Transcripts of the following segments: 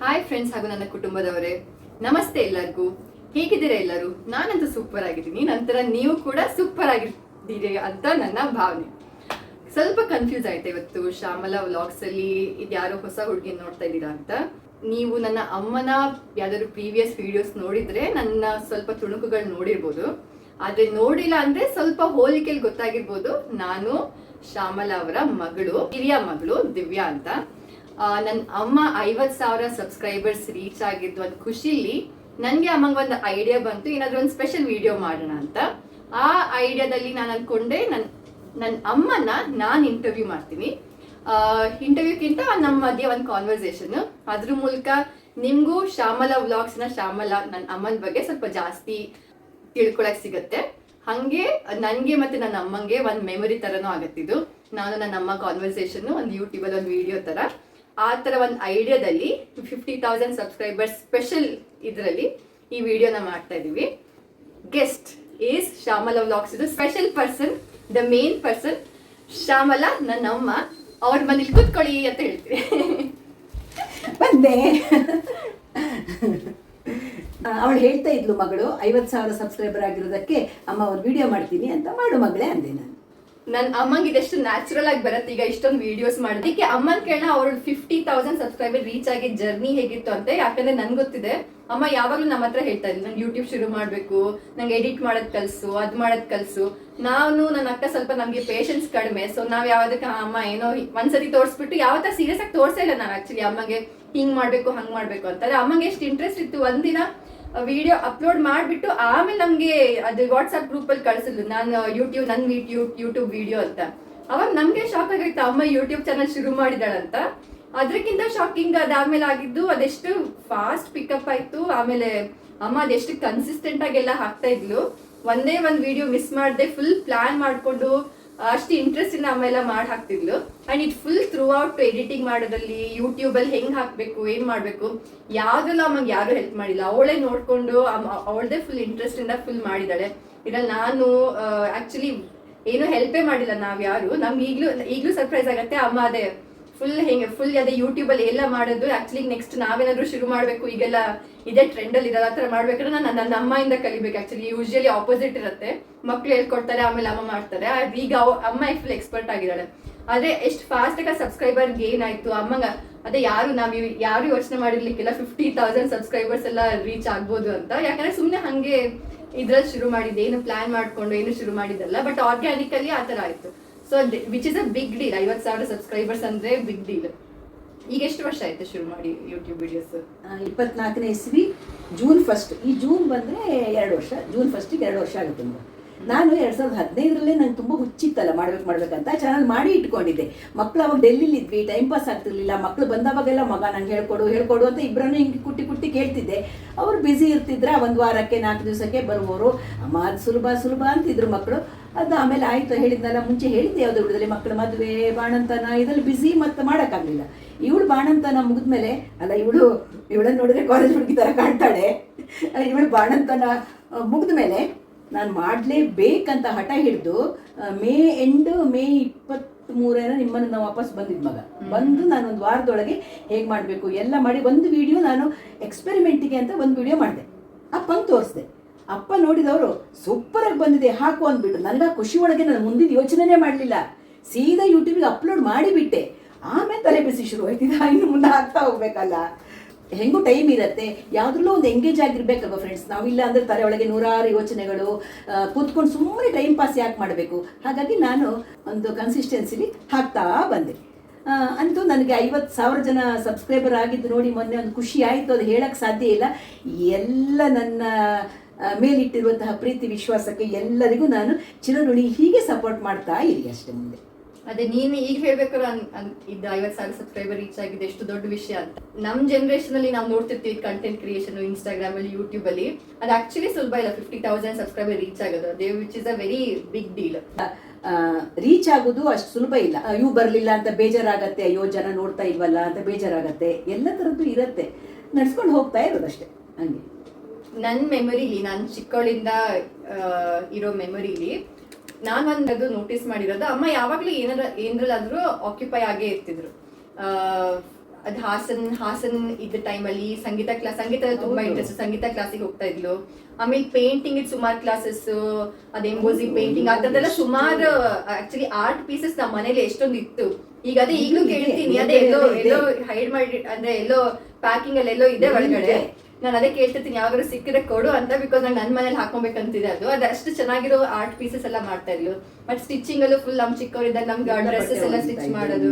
Hi friends ಹಾಗೂ ನನ್ನ ಕುಟುಂಬದವರೇ, ನಮಸ್ತೆ ಎಲ್ಲರಿಗೂ. ಹೇಗಿದ್ದೀರಾ ಎಲ್ಲರೂ? ನಾನಂತೂ ಸೂಪರ್ ಆಗಿದ್ದೀನಿ. ನಂತರ ನೀವು ಕೂಡ ಸೂಪರ್ ಆಗಿದ್ದೀರಿ ಅಂತ ನನ್ನ ಭಾವನೆ. ಸ್ವಲ್ಪ ಕನ್ಫ್ಯೂಸ್ ಆಯ್ತು ಇವತ್ತು ಶ್ಯಾಮಲಾ ವ್ಲಾಗ್ಸ್ ಅಲ್ಲಿ ಇದ್ಯಾರೋ ಹೊಸ ಹುಡುಗಿ ನೋಡ್ತಾ ಇದ್ದೀರಾ ಅಂತ. ನೀವು ನನ್ನ ಅಮ್ಮನ ಯಾವ್ದಾದ್ರು ಪ್ರೀವಿಯಸ್ ವಿಡಿಯೋಸ್ ನೋಡಿದ್ರೆ ನನ್ನ ಸ್ವಲ್ಪ ತುಣುಕುಗಳು ನೋಡಿರ್ಬೋದು. ಆದ್ರೆ ನೋಡಿಲ್ಲ ಅಂದ್ರೆ ಸ್ವಲ್ಪ ಹೋಲಿಕೆಯಲ್ಲಿ ಗೊತ್ತಾಗಿರ್ಬೋದು. ನಾನು ಶ್ಯಾಮಲಾ ಅವರ ಮಗಳು, ಹಿರಿಯ ಮಗಳು ದಿವ್ಯಾ ಅಂತ. ನನ್ನ ಅಮ್ಮ 50,000 ಸಬ್ಸ್ಕ್ರೈಬರ್ಸ್ ರೀಚ್ ಆಗಿದ್ದು ಒಂದು ಖುಷಿಲಿ ನನಗೆ ಅಮ್ಮಂಗೆ ಒಂದು ಐಡಿಯಾ ಬಂತು, ಏನಾದ್ರೂ ಒಂದು ಸ್ಪೆಷಲ್ ವಿಡಿಯೋ ಮಾಡೋಣ ಅಂತ. ಆ ಐಡಿಯಾದಲ್ಲಿ ನಾನು ಅನ್ಕೊಂಡೆ ನನ್ನ ಅಮ್ಮನ ನಾನು ಇಂಟರ್ವ್ಯೂ ಮಾಡ್ತೀನಿ. ಇಂಟರ್ವ್ಯೂಕ್ಕಿಂತ ನಮ್ಮ ಮಧ್ಯೆ ಒಂದು ಕಾನ್ವರ್ಸೇಷನ್, ಅದ್ರ ಮೂಲಕ ನಿಮ್ಗೂ ಶ್ಯಾಮಲಾ ವ್ಲಾಗ್ಸ್ನ ಶ್ಯಾಮಲಾ ನನ್ನ ಅಮ್ಮನ ಬಗ್ಗೆ ಸ್ವಲ್ಪ ಜಾಸ್ತಿ ತಿಳ್ಕೊಳಕ್ ಸಿಗತ್ತೆ. ಹಂಗೆ ನನಗೆ ಮತ್ತೆ ನನ್ನ ಅಮ್ಮಂಗೆ ಒಂದು ಮೆಮೊರಿ ತರನೂ ಆಗತ್ತಿದ್ದು. ನಾನು ನನ್ನ ಅಮ್ಮ ಕಾನ್ವರ್ಸೇಷನ್ ಒಂದು ಯೂಟ್ಯೂಬಲ್ಲಿ ಒಂದು ವಿಡಿಯೋ ತರ, ಆ ತರ ಒಂದು ಐಡಿಯಾದಲ್ಲಿ 50,000 ಸಬ್ಸ್ಕ್ರೈಬರ್ಸ್ ಸ್ಪೆಷಲ್ ಇದರಲ್ಲಿ ಈ ವಿಡಿಯೋನ ಮಾಡ್ತಾ ಇದೀವಿ. Guest is Shyamala vlogs. ಇದು special person, the main person Shyamala, ನನ್ನ ಅಮ್ಮ. ಅವ್ರ ಮನೇಲಿ ಕೂತ್ಕೊಳ್ಳಿ ಅಂತ ಹೇಳ್ತೀವಿ. ಬಂದೆ. ಅವಳು ಹೇಳ್ತಾ ಇದ್ಲು, ಮಗಳು 50,000 ಸಬ್ಸ್ಕ್ರೈಬರ್ ಆಗಿರೋದಕ್ಕೆ ಅಮ್ಮ ಒಂದು ವಿಡಿಯೋ ಮಾಡ್ತೀನಿ ಅಂತ. ಮಾಡು ಮಗಳೇ ಅಂದೆ ನಾನು. ನನ್ನ ಅಮ್ಮಂಗೆ ಇದೆಷ್ಟು ನ್ಯಾಚುರಲ್ ಆಗಿ ಬರುತ್ತೆ ಈಗ ಇಷ್ಟೊಂದು ವಿಡಿಯೋಸ್ ಮಾಡೋದಕ್ಕೆ. ಅಮ್ಮನ ಕೇಳೋಣ ಅವ್ರ 50,000 ಸಬ್ಸ್ಕ್ರೈಬರ್ ರೀಚ್ ಆಗಿ ಜರ್ನಿ ಹೇಗಿತ್ತು ಅಂತ. ಯಾಕಂದ್ರೆ ನನ್ಗೆ ಗೊತ್ತಿದೆ, ಅಮ್ಮ ಯಾವಾಗ್ಲೂ ನಮ್ಮ ಹತ್ರ ಹೇಳ್ತಾ ಇದ್ಲು, ನಂಗೆ ಯೂಟ್ಯೂಬ್ ಶುರು ಮಾಡ್ಬೇಕು, ನಂಗೆ ಎಡಿಟ್ ಮಾಡೋದ್ ಕಲ್ಸು, ಅದ್ ಮಾಡೋದ್ ಕಲ್ಸು. ನಾನು ನನ್ನ ಅಕ್ಕ ಸ್ವಲ್ಪ ನಮ್ಗೆ ಪೇಷನ್ಸ್ ಕಡಿಮೆ. ಸೊ ನಾವ್ ಯಾವ್ದಕ್ಕೆ ಅಮ್ಮ ಏನೋ ಒಂದ್ಸತಿ ತೋರಿಸ್ಬಿಟ್ಟು ಯಾವತ್ತ ಸೀರಿಯಸ್ ಆಗಿ ತೋರ್ಸೇ ಇಲ್ಲ ನಾವು ಆಕ್ಚುಲಿ ಅಮ್ಮಗೆ ಹಿಂಗ್ ಮಾಡ್ಬೇಕು ಹಂಗ್ ಮಾಡ್ಬೇಕು ಅಂತ. ಅಮ್ಮಗೆ ಎಷ್ಟು ಇಂಟ್ರೆಸ್ಟ್ ಇತ್ತು, ಒಂದಿನ ವಿಡಿಯೋ ಅಪ್ಲೋಡ್ ಮಾಡ್ಬಿಟ್ಟು ಆಮೇಲೆ ನಮ್ಗೆ ಅದು ವಾಟ್ಸ್ಆಪ್ ಗ್ರೂಪ್ ಅಲ್ಲಿ ಕಳ್ಸಿದ್ಲು, ನಾನು ಯೂಟ್ಯೂಬ್ ವಿಡಿಯೋ ಅಂತ. ಅವಾಗ ನಮ್ಗೆ ಶಾಕ್ ಆಗಿತ್ತು, ಅಮ್ಮ ಯೂಟ್ಯೂಬ್ ಚಾನಲ್ ಶುರು ಮಾಡಿದಾಳಂತ. ಅದ್ರಕ್ಕಿಂತ ಶಾಕಿಂಗ್ ಅದಾದ್ಮೇಲೆ ಆಗಿದ್ದು ಅದೆಷ್ಟು ಫಾಸ್ಟ್ ಪಿಕಪ್ ಆಯ್ತು. ಆಮೇಲೆ ಅಮ್ಮ ಅದೆಷ್ಟು ಕನ್ಸಿಸ್ಟೆಂಟ್ ಆಗೆಲ್ಲ ಹಾಕ್ತಾ ಇದ್ಲು. ಒಂದೇ ಒಂದು ವಿಡಿಯೋ ಮಿಸ್ ಮಾಡದೆ ಫುಲ್ ಪ್ಲಾನ್ ಮಾಡ್ಕೊಂಡು ಅಷ್ಟು ಇಂಟ್ರೆಸ್ಟ್ ಇಂದ ಅಮ್ಮ ಎಲ್ಲ ಮಾಡಿ ಹಾಕ್ತಿದ್ಲು. And it full throughout editing ಮಾಡೋದಲ್ಲಿ, ಯೂಟ್ಯೂಬ್ ಅಲ್ಲಿ ಹೆಂಗ್ ಹಾಕ್ಬೇಕು, ಏನ್ ಮಾಡ್ಬೇಕು, ಯಾವ್ದೆಲ್ಲ ಅಮ್ಮಂಗೆ ಯಾರು ಹೆಲ್ಪ್ ಮಾಡಿಲ್ಲ. ಅವಳೇ ನೋಡ್ಕೊಂಡು ಅವಳದೇ ಫುಲ್ ಇಂಟ್ರೆಸ್ಟ್ ಇಂದ ಫುಲ್ ಮಾಡಿದಾಳೆ. ಇದ್ರಲ್ಲಿ ನಾನು ಆಕ್ಚುಲಿ ಏನು ಹೆಲ್ಪೇ ಮಾಡಿಲ್ಲ ನಾವ್ ಯಾರು. ನಮ್ಗೆ ಈಗ್ಲೂ ಸರ್ಪ್ರೈಸ್ ಆಗತ್ತೆ. ಅಮ್ಮ ಅದೇ ಫುಲ್ ಅದೇ ಯೂಟ್ಯೂಬ್ ಅಲ್ಲಿ ಎಲ್ಲ ಮಾಡೋದು. ಆಕ್ಚುಲಿ ನೆಕ್ಸ್ಟ್ ನಾವೇನಾದ್ರೂ ಶುರು ಮಾಡ್ಬೇಕು, ಈಗೆಲ್ಲ ಇದೇ ಟ್ರೆಂಡ್ ಅಲ್ಲಿ ಇರೋದು, ಆತರ ಮಾಡ್ಬೇಕಾದ್ರೆ ನಾನು ನನ್ನ ಅಮ್ಮಯಿಂದ ಕಲಿಬೇಕು. ಆಕ್ಚುಲಿ ಯೂಶಲಿ ಆಪೋಸಿಟ್ ಇರುತ್ತೆ, ಮಕ್ಳು ಹೇಳ್ಕೊಡ್ತಾರೆ ಆಮೇಲೆ ಅಮ್ಮ ಮಾಡ್ತಾರೆ. ಈಗ ಅಮ್ಮ ಫುಲ್ ಎಕ್ಸ್ಪರ್ಟ್ ಆಗಿದ್ದಾಳೆ. ಆದ್ರೆ ಎಷ್ಟು ಫಾಸ್ಟ್ ಆಗಿ ಸಬ್ಸ್ಕ್ರೈಬರ್ ಗೇನ್ ಆಯ್ತು ಅಮ್ಮಂಗ. ಅದೇ ಯಾರು ಯೋಚನೆ ಮಾಡಿರ್ಲಿಕ್ಕಿಲ್ಲ 50,000 ಸಬ್ಸ್ಕ್ರೈಬರ್ಸ್ ಎಲ್ಲ ರೀಚ್ ಆಗ್ಬೋದು ಅಂತ. ಯಾಕಂದ್ರೆ ಸುಮ್ನೆ ಹಂಗೆ ಇದ್ರಲ್ಲಿ ಶುರು ಮಾಡಿದ್ದೆ, ಏನು ಪ್ಲಾನ್ ಮಾಡ್ಕೊಂಡು ಏನು ಶುರು ಮಾಡಿದ್ದಲ್ಲ, ಬಟ್ ಆರ್ಗ್ಯಾನಿಕಲಿ ಆತರ ಆಯ್ತು. So which is a big deal. 50,000 subscribers ಅಂದ್ರೆ ಬಿಗ್ ಡೀಲ್. ಈಗ ಎಷ್ಟು ವರ್ಷ ಆಯ್ತು ಶುರು ಮಾಡಿ ಯೂಟ್ಯೂಬ್ ವಿಡಿಯೋಸ್? 24ನೇ ಇಸ್ವಿ ಜೂನ್ 1. ಈ ಜೂನ್ ಬಂದ್ರೆ 2 ವರ್ಷ. ಜೂನ್ 1ಗೆ 2 ವರ್ಷ ಆಗುತ್ತೆ. ನಾನು 2015ರಲ್ಲೇ ನಂಗೆ ತುಂಬ ಹುಚ್ಚಿತ್ತಲ್ಲ ಮಾಡ್ಬೇಕಂತ ಚಾನಲ್ ಮಾಡಿ ಇಟ್ಕೊಂಡಿದ್ದೆ. ಮಕ್ಕಳು ಅವಾಗ ಡೆಲ್ಲಿಲಿ ಇದ್ವಿ, ಟೈಮ್ ಪಾಸ್ ಆಗ್ತಿರ್ಲಿಲ್ಲ. ಮಕ್ಕಳು ಬಂದವಾಗೆಲ್ಲ ಮಗ ನಂಗೆ ಹೇಳ್ಕೊಡು ಅಂತ ಇಬ್ಬರನ್ನು ಹಿಂಗೆ ಕುಟ್ಟಿ ಕೇಳ್ತಿದ್ದೆ. ಅವ್ರು ಬ್ಯುಸಿ ಇರ್ತಿದ್ರ, 1 ವಾರಕ್ಕೆ 4 ದಿವಸಕ್ಕೆ ಬರುವವರು. ಅಮ್ಮ ಅದು ಸುಲಭ ಅಂತಿದ್ರು ಮಕ್ಕಳು. ಅದು ಆಮೇಲೆ ಆಯ್ತು, ಹೇಳಿದ್ನಲ್ಲ ಮುಂಚೆ ಹೇಳಿದ್ದೆ, ಯಾವುದೋ ಹುಡುಗದಲ್ಲಿ ಮಕ್ಕಳ ಮದುವೆ, ಬಾಣಂತನ, ಇದರಲ್ಲಿ ಬ್ಯುಸಿ ಮತ್ತೆ ಮಾಡೋಕ್ಕಾಗಲಿಲ್ಲ. ಇವಳು ಬಾಣಂತನ ಮುಗಿದ್ಮೇಲೆ, ಅಲ್ಲ ಇವಳನ್ನ ನೋಡಿದ್ರೆ ಕಾಲೇಜ್ ಹುಡುಗಿ ಥರ ಕಾಣ್ತಾಳೆ. ಇವಳು ಬಾಣಂತನ ಮುಗಿದ್ಮೇಲೆ ನಾನು ಮಾಡಲೇಬೇಕಂತ ಹಠ ಹಿಡಿದು ಮೇ 23 ನಿಮ್ಮನ್ನು ನಾವು ವಾಪಸ್ ಬಂದಿದ್ದು ಮಗ ಬಂದು ನಾನು 1 ವಾರದೊಳಗೆ ಹೇಗೆ ಮಾಡಬೇಕು ಎಲ್ಲ ಮಾಡಿ ಒಂದು ವಿಡಿಯೋ ನಾನು ಎಕ್ಸ್ಪೆರಿಮೆಂಟಿಗೆ ಅಂತ ಒಂದು ವಿಡಿಯೋ ಮಾಡಿದೆ. ಅಪ್ಪಂಗೆ ತೋರಿಸಿದೆ. ಅಪ್ಪ ನೋಡಿದವರು ಸೂಪರಾಗಿ ಬಂದಿದೆ ಹಾಕು ಅಂದ್ಬಿಟ್ಟು. ನನಗೆ ಖುಷಿ ಒಳಗೆ ನಾನು ಮುಂದಿನ ಯೋಚನೆನೇ ಮಾಡಲಿಲ್ಲ, ಸೀದಾ ಯೂಟ್ಯೂಬಿಗೆ ಅಪ್ಲೋಡ್ ಮಾಡಿಬಿಟ್ಟೆ. ಆಮೇಲೆ ತಲೆ ಬಿಸಿ ಶುರು ಆಯ್ತಿದ್ದ, ಇನ್ನು ಮುಂದೆ ಆಗ್ತಾ ಹೋಗ್ಬೇಕಲ್ಲ. ಹೆಂಗೂ ಟೈಮ್ ಇರುತ್ತೆ, ಯಾವುದ್ರಲ್ಲೂ ಒಂದು ಎಂಗೇಜ್ ಆಗಿರ್ಬೇಕಲ್ವ ಫ್ರೆಂಡ್ಸ್. ನಾವಿಲ್ಲ ಅಂದರೆ ತಲೆ ಒಳಗೆ 100 ಯೋಚನೆಗಳು, ಕೂತ್ಕೊಂಡು ಸುಮ್ಮನೆ ಟೈಮ್ ಪಾಸ್ ಯಾಕೆ ಮಾಡಬೇಕು. ಹಾಗಾಗಿ ನಾನು ಒಂದು ಕನ್ಸಿಸ್ಟೆನ್ಸಿಲಿ ಹಾಕ್ತಾ ಬಂದೆ. ಅಂತೂ ನನಗೆ 50,000 ಜನ ಸಬ್ಸ್ಕ್ರೈಬರ್ ಆಗಿದ್ದು ನೋಡಿ ಮೊನ್ನೆ ಒಂದು ಖುಷಿ ಆಯಿತು. ಅದು ಹೇಳಕ್ಕೆ ಸಾಧ್ಯ ಇಲ್ಲ. ಎಲ್ಲ ನನ್ನ ಮೇಲಿಟ್ಟಿರುವಂತಹ ಪ್ರೀತಿ ವಿಶ್ವಾಸಕ್ಕೆ ಎಲ್ಲರಿಗೂ ನಾನು ಚಿರಋಣಿ. ಹೀಗೆ ಸಪೋರ್ಟ್ ಮಾಡ್ತಾ ಇರಿ ಅಷ್ಟೇ. ಮುಂದೆ ಅದೇ ನೀನು ಈಗ ಹೇಳ್ಬೇಕಾದ್ರೆ ಇದು 50,000 ಸಬ್ಸ್ಕ್ರೈಬರ್ ರೀಚ್ ಆಗಿದೆ ಎಷ್ಟು ದೊಡ್ಡ ವಿಷಯ ಅಂತ. ನಮ್ ಜನರೇಷನ್ ಅಲ್ಲಿ ನಾವು ನೋಡ್ತಿರ್ತೀವಿ ಕಂಟೆಂಟ್ ಕ್ರಿಯೇಷನ್ ಇನ್ಸ್ಟಾಗ್ರಾಮ್ ಅಲ್ಲಿ, ಯೂಟ್ಯೂಬ್ ಅಲ್ಲಿ. ಅದು ಆಕ್ಚುಲಿ ಸುಲಭ ಇಲ್ಲ 50,000 ಸಬ್ಸ್ಕ್ರೈಬರ್ ರೀಚ್ ಆಗೋದು. ಅದೇ which is a very big deal. Reach ಆಗೋದು ಅಷ್ಟು ಸುಲಭ ಇಲ್ಲ. ಇವು ಬರಲಿಲ್ಲ ಅಂತ ಬೇಜಾರಾಗತ್ತೆ, ಅಯ್ಯೋ ಜನ ನೋಡ್ತಾ ಇಲ್ವಲ್ಲ ಅಂತ ಬೇಜಾರಾಗತ್ತೆ. ಎಲ್ಲ ಥರದ್ದು ಇರತ್ತೆ, ನಡ್ಸ್ಕೊಂಡು ಹೋಗ್ತಾ ಇರೋದಷ್ಟೇ. ಹಂಗೆ ನನ್ನ ಮೆಮೊರಿಲಿ, ನಾನು ಚಿಕ್ಕವಳಿಂದ ಇರೋ ಮೆಮೊರಿಲಿ ನಾನೊಂದು ನೋಟಿಸ್ ಮಾಡಿರೋದು, ಅಮ್ಮ ಯಾವಾಗ್ಲೂ ಏನಾದ್ರೂ ಆಕ್ಯುಪೈ ಆಗೇ ಇರ್ತಿದ್ರು. ಅದ್ ಹಾಸನ್ ಇದ್ದ ಟೈಮಲ್ಲಿ ಸಂಗೀತ ತುಂಬಾ ಇಂಟ್ರೆಸ್ಟ್, ಸಂಗೀತ ಕ್ಲಾಸಿಗೆ ಹೋಗ್ತಾ ಇದ್ಲು. ಆಮೇಲೆ ಪೇಂಟಿಂಗ್ ಸುಮಾರು ಕ್ಲಾಸಸ್, ಅದೇ ಎಂಬೋಸಿ ಪೇಂಟಿಂಗ್ ಅದೆಲ್ಲ ಸುಮಾರು ಆಕ್ಚುಲಿ ಆರ್ಟ್ ಪೀಸಸ್ ನಮ್ಮ ಮನೇಲಿ ಎಷ್ಟೊಂದು ಇತ್ತು. ಈಗ ಅದೇ ಈಗಲೂ ಕೇಳ್ತೀನಿ, ಅದೇ ಎಲ್ಲೋ ಹೈಡ್ ಮಾಡಿ ಅಂದ್ರೆ ಎಲ್ಲೋ ಪ್ಯಾಕಿಂಗ್ ಅಲ್ಲಿ ಎಲ್ಲೋ ಇದೆ ಒಳಗಡೆ. ನಾನು ಅದೇ ಕೇಳ್ತಿರ್ತೀನಿ ಯಾವಾಗಾದ್ರು ಸಿಕ್ಕಿದ್ರೆ ಕೊಡು ಅಂತ, ಬಿಕಾಸ್ ನಂಗೆ ನನ್ನ ಮನೇಲಿ ಹಾಕೊಬೇಕಂತಿದೆ. ಅದು ಅಷ್ಟು ಚೆನ್ನಾಗಿರೋ ಆರ್ಟ್ ಪೀಸಸ್ ಎಲ್ಲ ಮಾಡ್ತಾ ಇದ್ಲು. ಬಟ್ ಸ್ಟಿಚಿಂಗ್ ಅಲ್ಲೂ ಫುಲ್ ನಮ್ ಚಿಕ್ಕವರಿದ್ದಾಗ ನಮ್ಗೆ ಡ್ರೆಸ್ಸಸ್ ಎಲ್ಲ ಸ್ಟಿಚ್ ಮಾಡೋದು,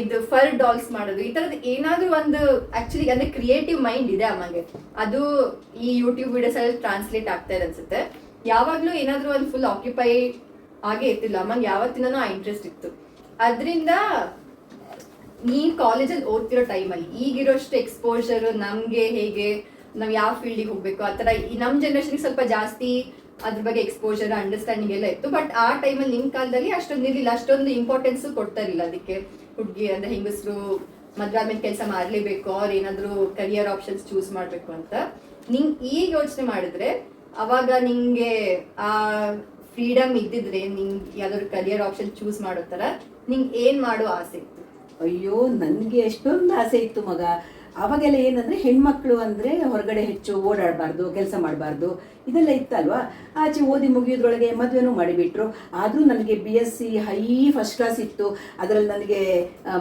ಇದು ಫರ್ ಡಾಲ್ಸ್ ಮಾಡೋದು, ಈ ತರದ್ ಏನಾದ್ರೂ ಒಂದು ಆಕ್ಚುಲಿ ಅಂದ್ರೆ ಕ್ರಿಯೇಟಿವ್ ಮೈಂಡ್ ಇದೆ ಅಮ್ಮಗೆ. ಅದು ಈ ಯೂಟ್ಯೂಬ್ ವಿಡಿಯೋಸ್ ಅಲ್ಲಿ ಟ್ರಾನ್ಸ್ಲೇಟ್ ಆಗ್ತಾ ಇದೆ ಅನ್ಸುತ್ತೆ. ಯಾವಾಗ್ಲೂ ಏನಾದ್ರೂ ಒಂದು ಫುಲ್ ಆಕ್ಯುಪೈ ಆಗೇ ಇರ್ತಿಲ್ಲ ಅಮ್ಮಂಗೆ, ಯಾವತ್ತಿನೂ ಆ ಇಂಟ್ರೆಸ್ಟ್ ಇತ್ತು. ಅದ್ರಿಂದ ನೀನ್ ಕಾಲೇಜಲ್ಲಿ ಓದ್ತಿರೋ ಟೈಮಲ್ಲಿ ಈಗಿರೋಷ್ಟು ಎಕ್ಸ್ಪೋಜರ್ ನಮ್ಗೆ ಹೇಗೆ, ನಾವ್ ಯಾವ ಫೀಲ್ಡಿಗೆ ಹೋಗ್ಬೇಕು ಆ ತರ ನಮ್ ಜನರೇಷನ್ ಸ್ವಲ್ಪ ಜಾಸ್ತಿ ಅದ್ರ ಬಗ್ಗೆ ಎಕ್ಸ್ಪೋಜರ್ ಅಂಡರ್ಸ್ಟ್ಯಾಂಡಿಂಗ್ ಎಲ್ಲ ಇತ್ತು. ಬಟ್ ಆ ಟೈಮಲ್ಲಿ ನಿಮ್ ಕಾಲದಲ್ಲಿ ಅಷ್ಟೊಂದು ಇರಲಿಲ್ಲ, ಅಷ್ಟೊಂದು ಇಂಪಾರ್ಟೆನ್ಸ್ ಕೊಡ್ತಾ ಇರಲಿಲ್ಲ ಅದಕ್ಕೆ. ಹುಡುಗಿ ಅಂದ್ರೆ ಹೆಂಗಸರು ಮದ್ವೆ ಆದ್ಮೇಲೆ ಕೆಲಸ ಮಾಡ್ಲೇಬೇಕು, ಅವ್ರ ಏನಾದ್ರು ಕರಿಯರ್ ಆಪ್ಷನ್ಸ್ ಚೂಸ್ ಮಾಡ್ಬೇಕು ಅಂತ. ನಿಂಗ್ ಈಗ ಯೋಚನೆ ಮಾಡಿದ್ರೆ ಅವಾಗ ನಿಂಗೆ ಆ ಫ್ರೀಡಮ್ ಇದ್ದಿದ್ರೆ ನಿಂಗೆ ಯಾವ್ದಾದ್ರು ಕರಿಯರ್ ಆಪ್ಷನ್ ಚೂಸ್ ಮಾಡೋ ತರ ನಿಂಗೆ ಏನ್ ಮಾಡೋ ಆಸೆ ಇತ್ತು? ಅಯ್ಯೋ, ನನಗೆ ಎಷ್ಟೊಂದು ಆಸೆ ಇತ್ತು ಮಗ. ಅವಾಗೆಲ್ಲ ಏನಂದರೆ ಹೆಣ್ಮಕ್ಳು ಅಂದರೆ ಹೊರಗಡೆ ಹೆಚ್ಚು ಓಡಾಡಬಾರ್ದು, ಕೆಲಸ ಮಾಡಬಾರ್ದು, ಇದೆಲ್ಲ ಇತ್ತಲ್ವಾ. ಆಚೆ ಓದಿ ಮುಗಿಯೋದ್ರೊಳಗೆ ಮದುವೆನೂ ಮಾಡಿಬಿಟ್ರು. ಆದರೂ ನನಗೆ BSc ಹೈ ಫಸ್ಟ್ ಕ್ಲಾಸ್ ಇತ್ತು. ಅದರಲ್ಲಿ ನನಗೆ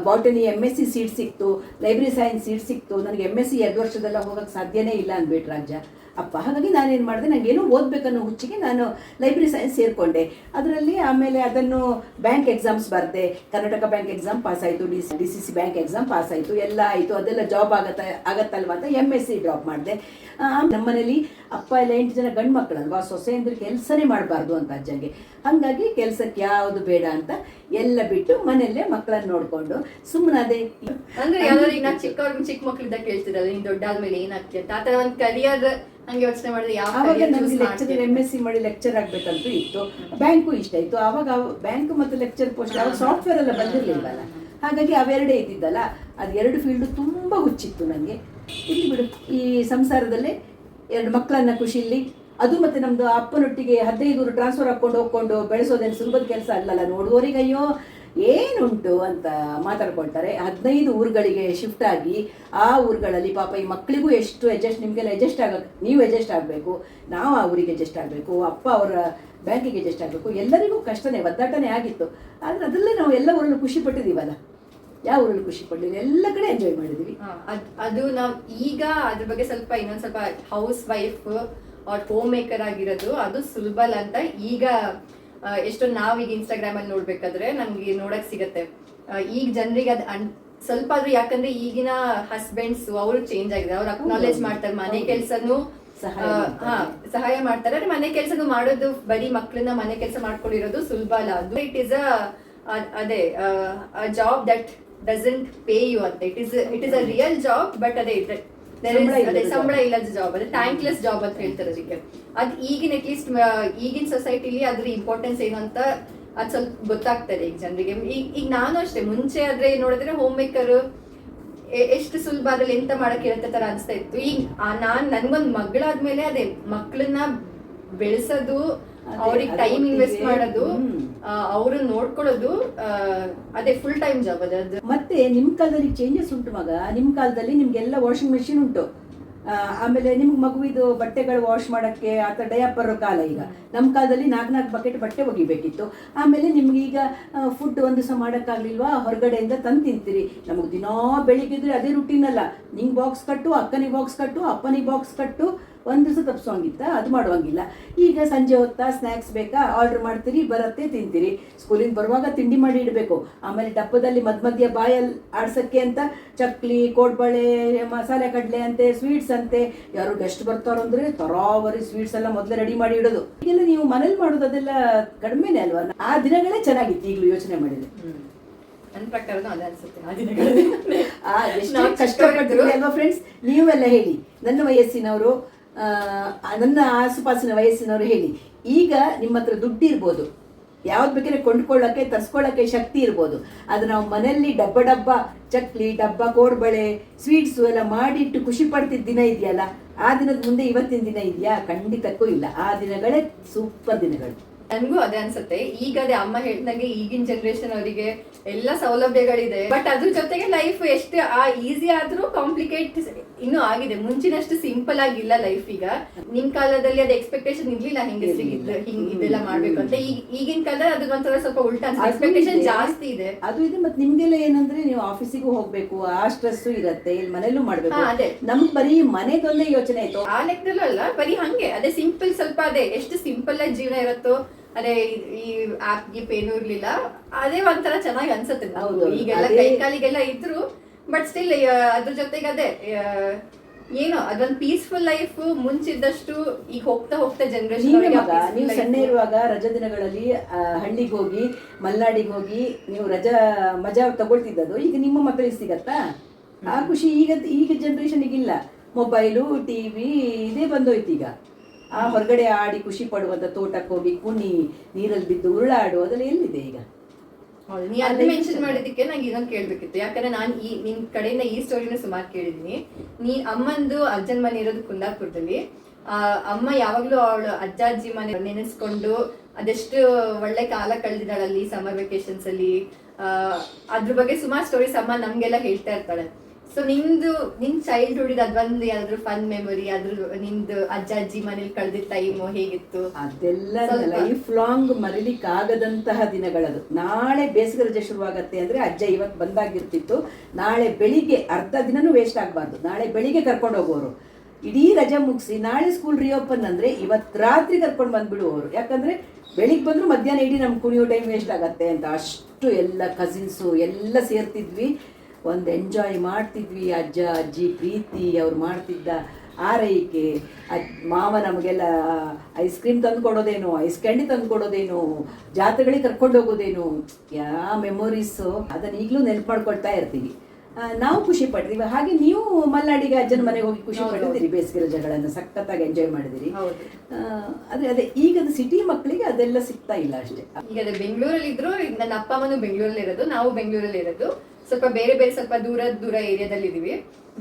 ಬಾಟನಿ MSc ಸೀಟ್ ಸಿಕ್ತು, ಲೈಬ್ರರಿ ಸೈನ್ಸ್ ಸೀಟ್ ಸಿಕ್ತು. ನನಗೆ MSc 2 ವರ್ಷದೆಲ್ಲ ಹೋಗೋಕ್ಕೆ ಸಾಧ್ಯನೇ ಇಲ್ಲ ಅಂದ್ಬಿಟ್ರು ರಾಜ ಅಪ್ಪ. ಹಾಗಾಗಿ ನಾನೇನು ಮಾಡಿದೆ, ನನಗೇನೋ ಓದಬೇಕನ್ನೋ ಹುಚ್ಚಿಗೆ ನಾನು ಲೈಬ್ರರಿ ಸೈನ್ಸ್ ಸೇರಿಕೊಂಡೆ. ಅದರಲ್ಲಿ ಆಮೇಲೆ ಅದನ್ನು ಬ್ಯಾಂಕ್ ಎಕ್ಸಾಮ್ಸ್ ಬರೆದೆ. ಕರ್ನಾಟಕ ಬ್ಯಾಂಕ್ ಎಕ್ಸಾಮ್ ಪಾಸ್ ಆಯಿತು, DCC ಬ್ಯಾಂಕ್ ಎಕ್ಸಾಮ್ ಪಾಸ್ ಆಯಿತು, ಎಲ್ಲ ಆಯಿತು. ಅದೆಲ್ಲ ಜಾಬ್ ಆಗತ್ತಲ್ವ ಅಂತ MSc ಡ್ರಾಪ್ ಮಾಡಿದೆ. ನಮ್ಮನೇಲಿ ಅಪ್ಪ ಎಲ್ಲ 8 ಜನ ಗಂಡು ಮಕ್ಕಳಲ್ವಾ, ಸೊಸೆ ಅಂದ್ರೆ ಕೆಲಸನೇ ಮಾಡಬಾರ್ದು ಅಂತ ಅಜ್ಜಂಗೆ. ಹಾಗಾಗಿ ಕೆಲಸಕ್ಕೆ ಯಾವುದು ಬೇಡ ಅಂತ ಎಲ್ಲ ಬಿಟ್ಟು ಮನೆಯಲ್ಲೇ ಮಕ್ಕಳನ್ನ ನೋಡ್ಕೊಂಡು ಸುಮ್ಮನಾದೆ. ಅಂದ್ರೆ ಯಾವ್ದಾದ್ರು ಈಗ ಚಿಕ್ಕ ಮಕ್ಕಳಿದ್ದಾಗ ಕೇಳ್ತಿರಲ್ಲ, ನೀನ್ ದೊಡ್ಡಾದ್ಮೇಲೆ ಏನಾಗ್ತದೆ ಅಂತ, ಆ ತರ ಒಂದು ಕರಿಯರ್ ಹಂಗೆ ಯೋಚನೆ ಮಾಡಿದ್ರೆ ಆವಾಗ ನನಗೆ ಲೆಕ್ಚರ್ MSc ಮಾಡಿ ಲೆಕ್ಚರ್ ಆಗ್ಬೇಕಂತೂ ಇತ್ತು. ಬ್ಯಾಂಕು ಇಷ್ಟ ಇತ್ತು. ಆವಾಗ ಬ್ಯಾಂಕ್ ಮತ್ತು ಲೆಕ್ಚರ್ ಪೋಸ್ಟ್ ಆವಾಗ ಸಾಫ್ಟ್ವೇರ್ ಎಲ್ಲ ಬಂದಿರಲಿಲ್ವಲ್ಲ, ಹಾಗಾಗಿ ಅವೆರಡೇ ಇದ್ದಿದ್ದಲ್ಲ. ಅದು 2 ಫೀಲ್ಡು ತುಂಬ ಹುಚ್ಚಿತ್ತು ನನಗೆ. ಇಲ್ಲಿ ಬಿಡು, ಈ ಸಂಸಾರದಲ್ಲೇ 2 ಮಕ್ಕಳನ್ನ ಖುಷಿಯಲ್ಲಿ, ಅದು ಮತ್ತೆ ನಮ್ದು ಅಪ್ಪನೊಟ್ಟಿಗೆ 15 ಊರು ಟ್ರಾನ್ಸ್ಫರ್ ಹಾಕೊಂಡು ಹೋಗ್ಕೊಂಡು ಬೆಳೆಸೋದೇನು ಸುಲಭದ ಕೆಲಸ ಅಲ್ಲಲ್ಲ. ನೋಡುವವರಿಗೆ ಅಯ್ಯೋ ಏನುಂಟು ಅಂತ ಮಾತಾಡ್ಕೊಳ್ತಾರೆ. 15 ಊರುಗಳಿಗೆ ಶಿಫ್ಟ್ ಆಗಿ ಆ ಊರುಗಳಲ್ಲಿ ಪಾಪ ಈ ಮಕ್ಕಳಿಗೂ ಎಷ್ಟು ನಿಮಗೆಲ್ಲ ನೀವು ಅಡ್ಜಸ್ಟ್ ಆಗಬೇಕು, ನಾವು ಆ ಊರಿಗೆ ಅಡ್ಜಸ್ಟ್ ಆಗಬೇಕು, ಅಪ್ಪ ಅವರ ಬ್ಯಾಂಕಿಗೆ ಅಡ್ಜಸ್ಟ್ ಆಗಬೇಕು. ಎಲ್ಲರಿಗೂ ಕಷ್ಟನೇ, ಒದ್ದಾಟನೇ ಆಗಿತ್ತು. ಆದರೆ ಅದರಲ್ಲೇ ನಾವು ಎಲ್ಲ ಊರಲ್ಲೂ ಖುಷಿ ಪಟ್ಟಿದ್ದೀವಲ್ಲ. ಯಾವ ಊರಲ್ಲಿ ಖುಷಿ ಪಡಲಿಲ್ಲ, ಎಲ್ಲ ಕಡೆ ಎಂಜಾಯ್ ಮಾಡಿದ್ವಿ. ಅದು ನಾವು ಈಗ ಅದ್ರ ಬಗ್ಗೆ ಸ್ವಲ್ಪ ಇನ್ನೊಂದು ಸ್ವಲ್ಪ ಹೌಸ್ ವೈಫ್ ಅವ್ರ ಹೋಮ್ ಮೇಕರ್ ಆಗಿರೋದು ಅದು ಸುಲಭ ಅಲ್ಲ ಅಂತ ಈಗ ಎಷ್ಟೊಂದು ನಾವೀಗ ಇನ್ಸ್ಟಾಗ್ರಾಮ್ ಅಲ್ಲಿ ನೋಡ್ಬೇಕಾದ್ರೆ ನಮ್ಗೆ ನೋಡಕ್ ಸಿಗತ್ತೆ. ಈಗ ಜನರಿಗೆ ಸ್ವಲ್ಪ ಆದ್ರೂ, ಯಾಕಂದ್ರೆ ಈಗಿನ ಹಸ್ಬೆಂಡ್ಸ್ ಅವರು ಚೇಂಜ್ ಆಗಿದೆ, ಅವ್ರು ಅಕ್ನಾಲೇಜ್ ಮಾಡ್ತಾರೆ, ಮನೆ ಕೆಲ್ಸನೂ ಸಹಾಯ ಮಾಡ್ತಾರೆ. ಮನೆ ಕೆಲ್ಸನೂ ಮಾಡೋದು, ಬರೀ ಮಕ್ಳನ್ನ ಮನೆ ಕೆಲಸ ಮಾಡ್ಕೊಂಡಿರೋದು ಸುಲಭ ಅಲ್ಲ. ಅದು ಇಟ್ ಇಸ್ ಅದೇ job that doesn't pay you ಅಂತ. It is a real job, but ಅದೇ ಸಂಬಳ ಇಲ್ಲದ ಜಾಬ್, ಅದೇ ಥ್ಯಾಂಕ್ಲೆಸ್ ಜಾಬ್ ಅಂತ ಹೇಳ್ತಾರೆ ಅದಕ್ಕೆ. ಅದ್ ಈಗಿನ ಅಟ್ಲೀಸ್ಟ್ ಈಗಿನ ಸೊಸೈಟಿಲಿ ಅದ್ರ ಇಂಪಾರ್ಟೆನ್ಸ್ ಏನು ಅಂತ ಅದ್ ಸ್ವಲ್ಪ ಗೊತ್ತಾಗ್ತದೆ ಈಗ ಜನರಿಗೆ. ಈಗ ನಾನು ಅಷ್ಟೇ, ಮುಂಚೆ ಆದ್ರೆ ನೋಡಿದ್ರೆ ಹೋಮ್ ಮೇಕರ್ ಎಷ್ಟು ಸುಲಭ, ಅದ್ರಲ್ಲಿ ಎಂತ ಮಾಡಕ್ ಇರತ್ತೆ ತರ ಅನ್ಸ್ತಾ ಇತ್ತು. ಈಗ ನನ್ಗೊಂದ್ ಮಗಳಾದ್ಮೇಲೆ ಅದೇ ಮಕ್ಳನ್ನ ಬೆಳೆಸೋದು, ಅವ್ರಿಗೆ ಟೈಮ್ ಇನ್ವೆಸ್ಟ್ ಮಾಡೋದು, ಅವ್ರನ್ನ ನೋಡ್ಕೊಳ್ಳೋದು, ಅದೇ ಫುಲ್ ಟೈಮ್ ಜಾಬ್ ಅದು. ಮತ್ತೆ ನಿಮ್ ಕಾಲದಲ್ಲಿ ಚೇಂಜಸ್ ಉಂಟು ಮಗ. ನಿಮ್ ಕಾಲದಲ್ಲಿ ನಿಮ್ಗೆಲ್ಲ ವಾಷಿಂಗ್ ಮೆಷಿನ್ ಉಂಟು. ಆಮೇಲೆ ನಿಮ್ಗೆ ಮಗುವಿದು ಬಟ್ಟೆಗಳು ವಾಶ್ ಮಾಡೋಕ್ಕೆ ಅಥವಾ ಡಯಾಪರ್ ಕಾಲ. ಈಗ ನಮ್ಮ ಕಾಲದಲ್ಲಿ 4 ಬಕೆಟ್ ಬಟ್ಟೆ ಒಗಿಬೇಕಿತ್ತು. ಆಮೇಲೆ ನಿಮ್ಗೀಗ ಫುಡ್ ಒಂದು ಸಹ ಮಾಡೋಕ್ಕಾಗಲಿಲ್ವಾ, ಹೊರಗಡೆಯಿಂದ ತಂದು ತಿಂತೀರಿ. ನಮಗೆ ದಿನಾ ಬೆಳಿಗ್ಗೆದ್ರೆ ಅದೇ ರುಟೀನ್ ಅಲ್ಲ. ನಿಂಗೆ ಬಾಕ್ಸ್ ಕಟ್ಟು, ಅಕ್ಕನಿಗೆ ಬಾಕ್ಸ್ ಕಟ್ಟು, ಅಪ್ಪನಿಗೆ ಬಾಕ್ಸ್ ಕಟ್ಟು, ಒಂದು ದಿವಸ ತಪ್ಪಿಸೋಂಗಿತ್ತ, ಅದು ಮಾಡುವಂಗಿಲ್ಲ. ಈಗ ಸಂಜೆ ಹೊತ್ತಾ ಸ್ನ್ಯಾಕ್ಸ್ ಬೇಕಾ, ಆರ್ಡ್ರ್ ಮಾಡ್ತೀರಿ, ಬರುತ್ತೆ, ತಿಂತೀರಿ. ಸ್ಕೂಲಿಂದ ಬರುವಾಗ ತಿಂಡಿ ಮಾಡಿ ಇಡಬೇಕು. ಆಮೇಲೆ ಡಬ್ಬದಲ್ಲಿ ಮಧ್ಯ ಬಾಯಲ್ಲಿ ಆಡ್ಸೋಕ್ಕೆ ಅಂತ ಚಕ್ಲಿ, ಕೋಡ್ಬಳೆ, ಮಸಾಲೆ ಕಡಲೆ ಅಂತೆ, ಸ್ವೀಟ್ಸ್ ಅಂತೆ. ಯಾರು ಗೆಸ್ಟ್ ಬರ್ತಾರೋ ಅಂದರೆ ತರಾವರಿ ಸ್ವೀಟ್ಸ್ ಎಲ್ಲ ಮೊದಲೇ ರೆಡಿ ಮಾಡಿ ಇಡೋದು. ಈಗೆಲ್ಲ ನೀವು ಮನೇಲಿ ಮಾಡೋದು ಅದೆಲ್ಲ ಕಡಿಮೆನೇ ಅಲ್ವಾ. ಆ ದಿನಗಳೇ ಚೆನ್ನಾಗಿತ್ತು ಈಗಲೂ ಯೋಚನೆ ಮಾಡಿದ್ರೆ. ನನ್ನ ಪ್ರಕಾರ ಅದೇ ಅನ್ಸುತ್ತೆ. ಎಷ್ಟು ಕಷ್ಟಪಟ್ಟಿದ್ವಿ ಅಲ್ವಾ ಫ್ರೆಂಡ್ಸ್. ನೀವೆಲ್ಲ ಹೇಳಿ, ನನ್ನ ವಯಸ್ಸಿನವರು, ನನ್ನ ಆಸುಪಾಸಿನ ವಯಸ್ಸಿನವರು ಹೇಳಿ. ಈಗ ನಿಮ್ಮ ಹತ್ರ ದುಡ್ಡು ಇರ್ಬೋದು, ಯಾವ್ದು ಬೇಕಾದ್ರೆ ಕೊಂಡ್ಕೊಳ್ಳೋಕ್ಕೆ ತರಿಸ್ಕೊಳ್ಳೋಕ್ಕೆ ಶಕ್ತಿ ಇರ್ಬೋದು. ಅದು ನಾವು ಮನೆಯಲ್ಲಿ ಡಬ್ಬ ಚಕ್ಲಿ, ಡಬ್ಬ ಕೋಡ್ಬಳೆ, ಸ್ವೀಟ್ಸು ಎಲ್ಲ ಮಾಡಿಟ್ಟು ಖುಷಿ ಪಡ್ತಿದ್ದ ದಿನ ಇದೆಯಲ್ಲ, ಆ ದಿನದ ಮುಂದೆ ಇವತ್ತಿನ ದಿನ ಇದೆಯಾ? ಖಂಡಿತಕ್ಕೂ ಇಲ್ಲ. ಆ ದಿನಗಳೇ ಸೂಪರ್ ದಿನಗಳು. ನನ್ಗೂ ಅದೇ ಅನ್ಸುತ್ತೆ. ಈಗ ಅದೇ ಅಮ್ಮ ಹೇಳ್ದಂಗೆ ಈಗಿನ ಜನರೇಷನ್ ಅವರಿಗೆ ಎಲ್ಲ ಸೌಲಭ್ಯಗಳಿದೆ, ಬಟ್ ಅದ್ರ ಜೊತೆಗೆ ಲೈಫ್ ಎಷ್ಟು ಈಸಿ ಆದ್ರೂ ಕಾಂಪ್ಲಿಕೇಟ್ ಇನ್ನೂ ಆಗಿದೆ. ಮುಂಚಿನಷ್ಟು ಸಿಂಪಲ್ ಆಗಿಲ್ಲ ಲೈಫ್ ಈಗ. ನಿಮ್ ಕಾಲದಲ್ಲಿ ಅದ್ ಎಕ್ಸ್ಪೆಕ್ಟೇಷನ್ ಇರ್ಲಿಲ್ಲ ಹೆಂಗಸ್ರಿಗೆ ಹಿಂಗ್ ಇದೆಲ್ಲ ಮಾಡ್ಬೇಕು ಅಂತ. ಈಗಿನ ಕಾಲದಲ್ಲಿ ಅದ್ರ ಒಂಥರ ಸ್ವಲ್ಪ ಉಲ್ಟಾ ಎಕ್ಸ್ಪೆಕ್ಟೇಷನ್ ಜಾಸ್ತಿ ಇದೆ. ಅದು ಇದೆ. ಮತ್ತೆ ನಿಮ್ಗೆಲ್ಲ ಏನಂದ್ರೆ ನೀವು ಆಫೀಸಿಗೂ ಹೋಗ್ಬೇಕು, ಆ ಸ್ಟ್ರೆಸ್ ಇರತ್ತೆ, ಇಲ್ಲಿ ಮನೇಲೂ ಮಾಡ್ಬೇಕು. ಅದೇ ನಮ್ಗೆ ಬರೀ ಮನೆದೊಂದೇ ಯೋಚನೆ ಆಯ್ತು. ಆ ಲೆಕ್ಕದಲ್ಲೂ ಅಲ್ಲ, ಬರೀ ಹಂಗೆ ಅದೇ ಸಿಂಪಲ್ ಸ್ವಲ್ಪ ಅದೇ ಎಷ್ಟು ಸಿಂಪಲ್ ಆಗಿ ಜೀವನ ಇರುತ್ತೋ ಅದೇ ಈ ಆಪ್ ಗಿಪ್ ಏನೂ ಇರ್ಲಿಲ್ಲ. ಅದೇ ಒಂಥರ ಚೆನ್ನಾಗಿ ಅನ್ಸುತ್ತೆ. ಈಗೆಲ್ಲ ಕೈ ಕಾಲಿಗೆಲ್ಲ ಇದ್ರು, ಬಟ್ ಸ್ಟಿಲ್ ಅದ್ರ ಜೊತೆಗೆ ಅದೇ ಏನೋ ಅದೊಂದು ಪೀಸ್ಫುಲ್ ಲೈಫ್ ಮುಂಚಿದ್ದಷ್ಟು ಈಗ ಹೋಗ್ತಾ ಹೋಗ್ತಾ ಜನರೇಷನ್. ನೀವು ಸಣ್ಣ ಇರುವಾಗ ರಜಾ ದಿನಗಳಲ್ಲಿ ಹಳ್ಳಿಗೆ ಹೋಗಿ ಮಲ್ನಾಡಿಗೆ ಹೋಗಿ ನೀವು ಮಜಾ ತಗೊಳ್ತಿದ್ದದು ಈಗ ನಿಮ್ಮ ಮಕ್ಕಳಿಗೆ ಸಿಗತ್ತಾ? ಆ ಖುಷಿ ಈಗ ಜನರೇಷನ್ಗೆ ಇಲ್ಲ. ಮೊಬೈಲು, ಟಿವಿ ಇದೇ ಬಂದೋಯ್ತು ಈಗ. ಆ ಹೊರಗಡೆ ಆಡಿ ಖುಷಿ ಪಡುವಂತ, ತೋಟಕ್ಕೆ ಹೋಗಿ ಕುಣಿ, ನೀರಲ್ಲಿ ಬಿದ್ದು ಉರುಳಾಡು, ಅದೆಲ್ಲ ಎಲ್ಲಿದೆ ಈಗ? ನೀ ಅದೇ ಮೆನ್ಷನ್ ಮಾಡಿದ್ದಕ್ಕೆ ನಂಗೆ ಇದೊಂದು ಕೇಳ್ಬೇಕಿತ್ತು. ಯಾಕಂದ್ರೆ ನಾನು ನಿನ್ ಕಡೆಯಿಂದ ಈ ಸ್ಟೋರಿನ ಸುಮಾರು ಕೇಳಿದೀನಿ. ನೀ ಅಮ್ಮಂದು ಅಜ್ಜನ್ ಮನೆ ಇರೋದು ಕುಂದಾಪುರದಲ್ಲಿ. ಅಮ್ಮ ಯಾವಾಗ್ಲೂ ಅವಳು ಅಜ್ಜ ಅಜ್ಜಿ ಮನೆ ನೆನೆಸ್ಕೊಂಡು ಅದೆಷ್ಟು ಒಳ್ಳೆ ಕಾಲ ಕಳೆದಿದ್ದಾಳಲ್ಲಿ ಸಮ್ಮರ್ ವೆಕೇಶನ್ಸ್ ಅಲ್ಲಿ. ಅದ್ರ ಬಗ್ಗೆ ಸುಮಾರು ಸ್ಟೋರೀಸ್ ಅಮ್ಮ ನಮ್ಗೆಲ್ಲ ಹೇಳ್ತಾ ಇರ್ತಾಳೆ. ಸೊ ನಿನ್ ಚೈಲ್ಡ್ಹುಡ್ ಇದು ಅದೊಂದು ಯಾವ್ದಾದ್ರು ಫನ್ ಮೆಮೊರಿ, ಅದ್ರ ನಿಂದು ಅಜ್ಜ ಅಜ್ಜಿ ಮನೇಲಿ ಕಳೆದ ಟೈಮ್ ಹೇಗಿತ್ತು? ಅದೆಲ್ಲ ಲೈಫ್ ಲಾಂಗ್ ಮರಿಲಿಕ್ಕೆ ಆಗದಂತಹ ದಿನಗಳದು. ನಾಳೆ ಬೇಸಿಗೆ ರಜೆ ಶುರುವಾಗತ್ತೆ ಅಂದ್ರೆ ಅಜ್ಜ ಇವತ್ತು ಬಂದಾಗಿರ್ತಿತ್ತು, ನಾಳೆ ಬೆಳಿಗ್ಗೆ ಅರ್ಧ ದಿನನೂ ವೇಸ್ಟ್ ಆಗಬಾರ್ದು. ನಾಳೆ ಬೆಳಿಗ್ಗೆ ಕರ್ಕೊಂಡು ಹೋಗೋರು, ಇಡೀ ರಜೆ ಮುಗಿಸಿ ನಾಳೆ ಸ್ಕೂಲ್ ರಿಓಪನ್ ಅಂದ್ರೆ ಇವತ್ತು ರಾತ್ರಿ ಕರ್ಕೊಂಡು ಬಂದ್ಬಿಡುವವರು. ಯಾಕಂದ್ರೆ ಬೆಳಿಗ್ಗೆ ಬಂದ್ರು ಮಧ್ಯಾಹ್ನ ಇಡೀ ನಮ್ಗೆ ಕುಣಿಯೋ ಟೈಮ್ ವೇಸ್ಟ್ ಆಗತ್ತೆ ಅಂತ. ಅಷ್ಟು ಎಲ್ಲ ಕಸಿನ್ಸು ಎಲ್ಲ ಸೇರ್ತಿದ್ವಿ, ಒಂದು ಎಂಜಾಯ್ ಮಾಡ್ತಿದ್ವಿ. ಅಜ್ಜ ಅಜ್ಜಿ ಪ್ರೀತಿ, ಅವ್ರು ಮಾಡ್ತಿದ್ದ ಆರೈಕೆ, ಮಾವ ನಮಗೆಲ್ಲ ಐಸ್ ಕ್ರೀಮ್ ತಂದು ಕೊಡೋದೇನು, ಐಸ್ ಕ್ಯಾಂಡಿ ತಂದು ಕೊಡೋದೇನು, ಜಾತ್ರೆಗಳಿಗೆ ಕರ್ಕೊಂಡು ಹೋಗೋದೇನು, ಯಾವ ಮೆಮೊರೀಸು ಅದನ್ನ ಈಗಲೂ ನೆನಪು ಮಾಡ್ಕೊಳ್ತಾ ಇರ್ತೀವಿ. ನಾವು ಖುಷಿ ಪಡ್ತೀವಿ. ಹಾಗೆ ನೀವು ಮಲ್ನಾಡಿಗೆ ಅಜ್ಜನ ಮನೆಗೆ ಹೋಗಿ ಖುಷಿ ಪಡ್ತೀರಿ, ಬೇಸಿಗೆ ರಜೆಗಳನ್ನು ಸಖತ್ತಾಗಿ ಎಂಜಾಯ್ ಮಾಡಿದಿರಿ. ಅದೇ ಈಗದ ಸಿಟಿ ಮಕ್ಕಳಿಗೆ ಅದೆಲ್ಲ ಸಿಗ್ತಾ ಇಲ್ಲ ಅಷ್ಟೇ. ಈಗ ಅದೇ ಬೆಂಗಳೂರಲ್ಲಿ ಇದ್ರು, ನನ್ನ ಅಪ್ಪ ಅಮ್ಮನು ಬೆಂಗಳೂರಲ್ಲಿ ಇರೋದು, ನಾವು ಬೆಂಗಳೂರಲ್ಲಿ ಇರೋದು. ಸ್ವಲ್ಪ ಬೇರೆ ಬೇರೆ ಸ್ವಲ್ಪ ದೂರ ಏರಿಯಾದಲ್ಲಿ ಇದೀವಿ.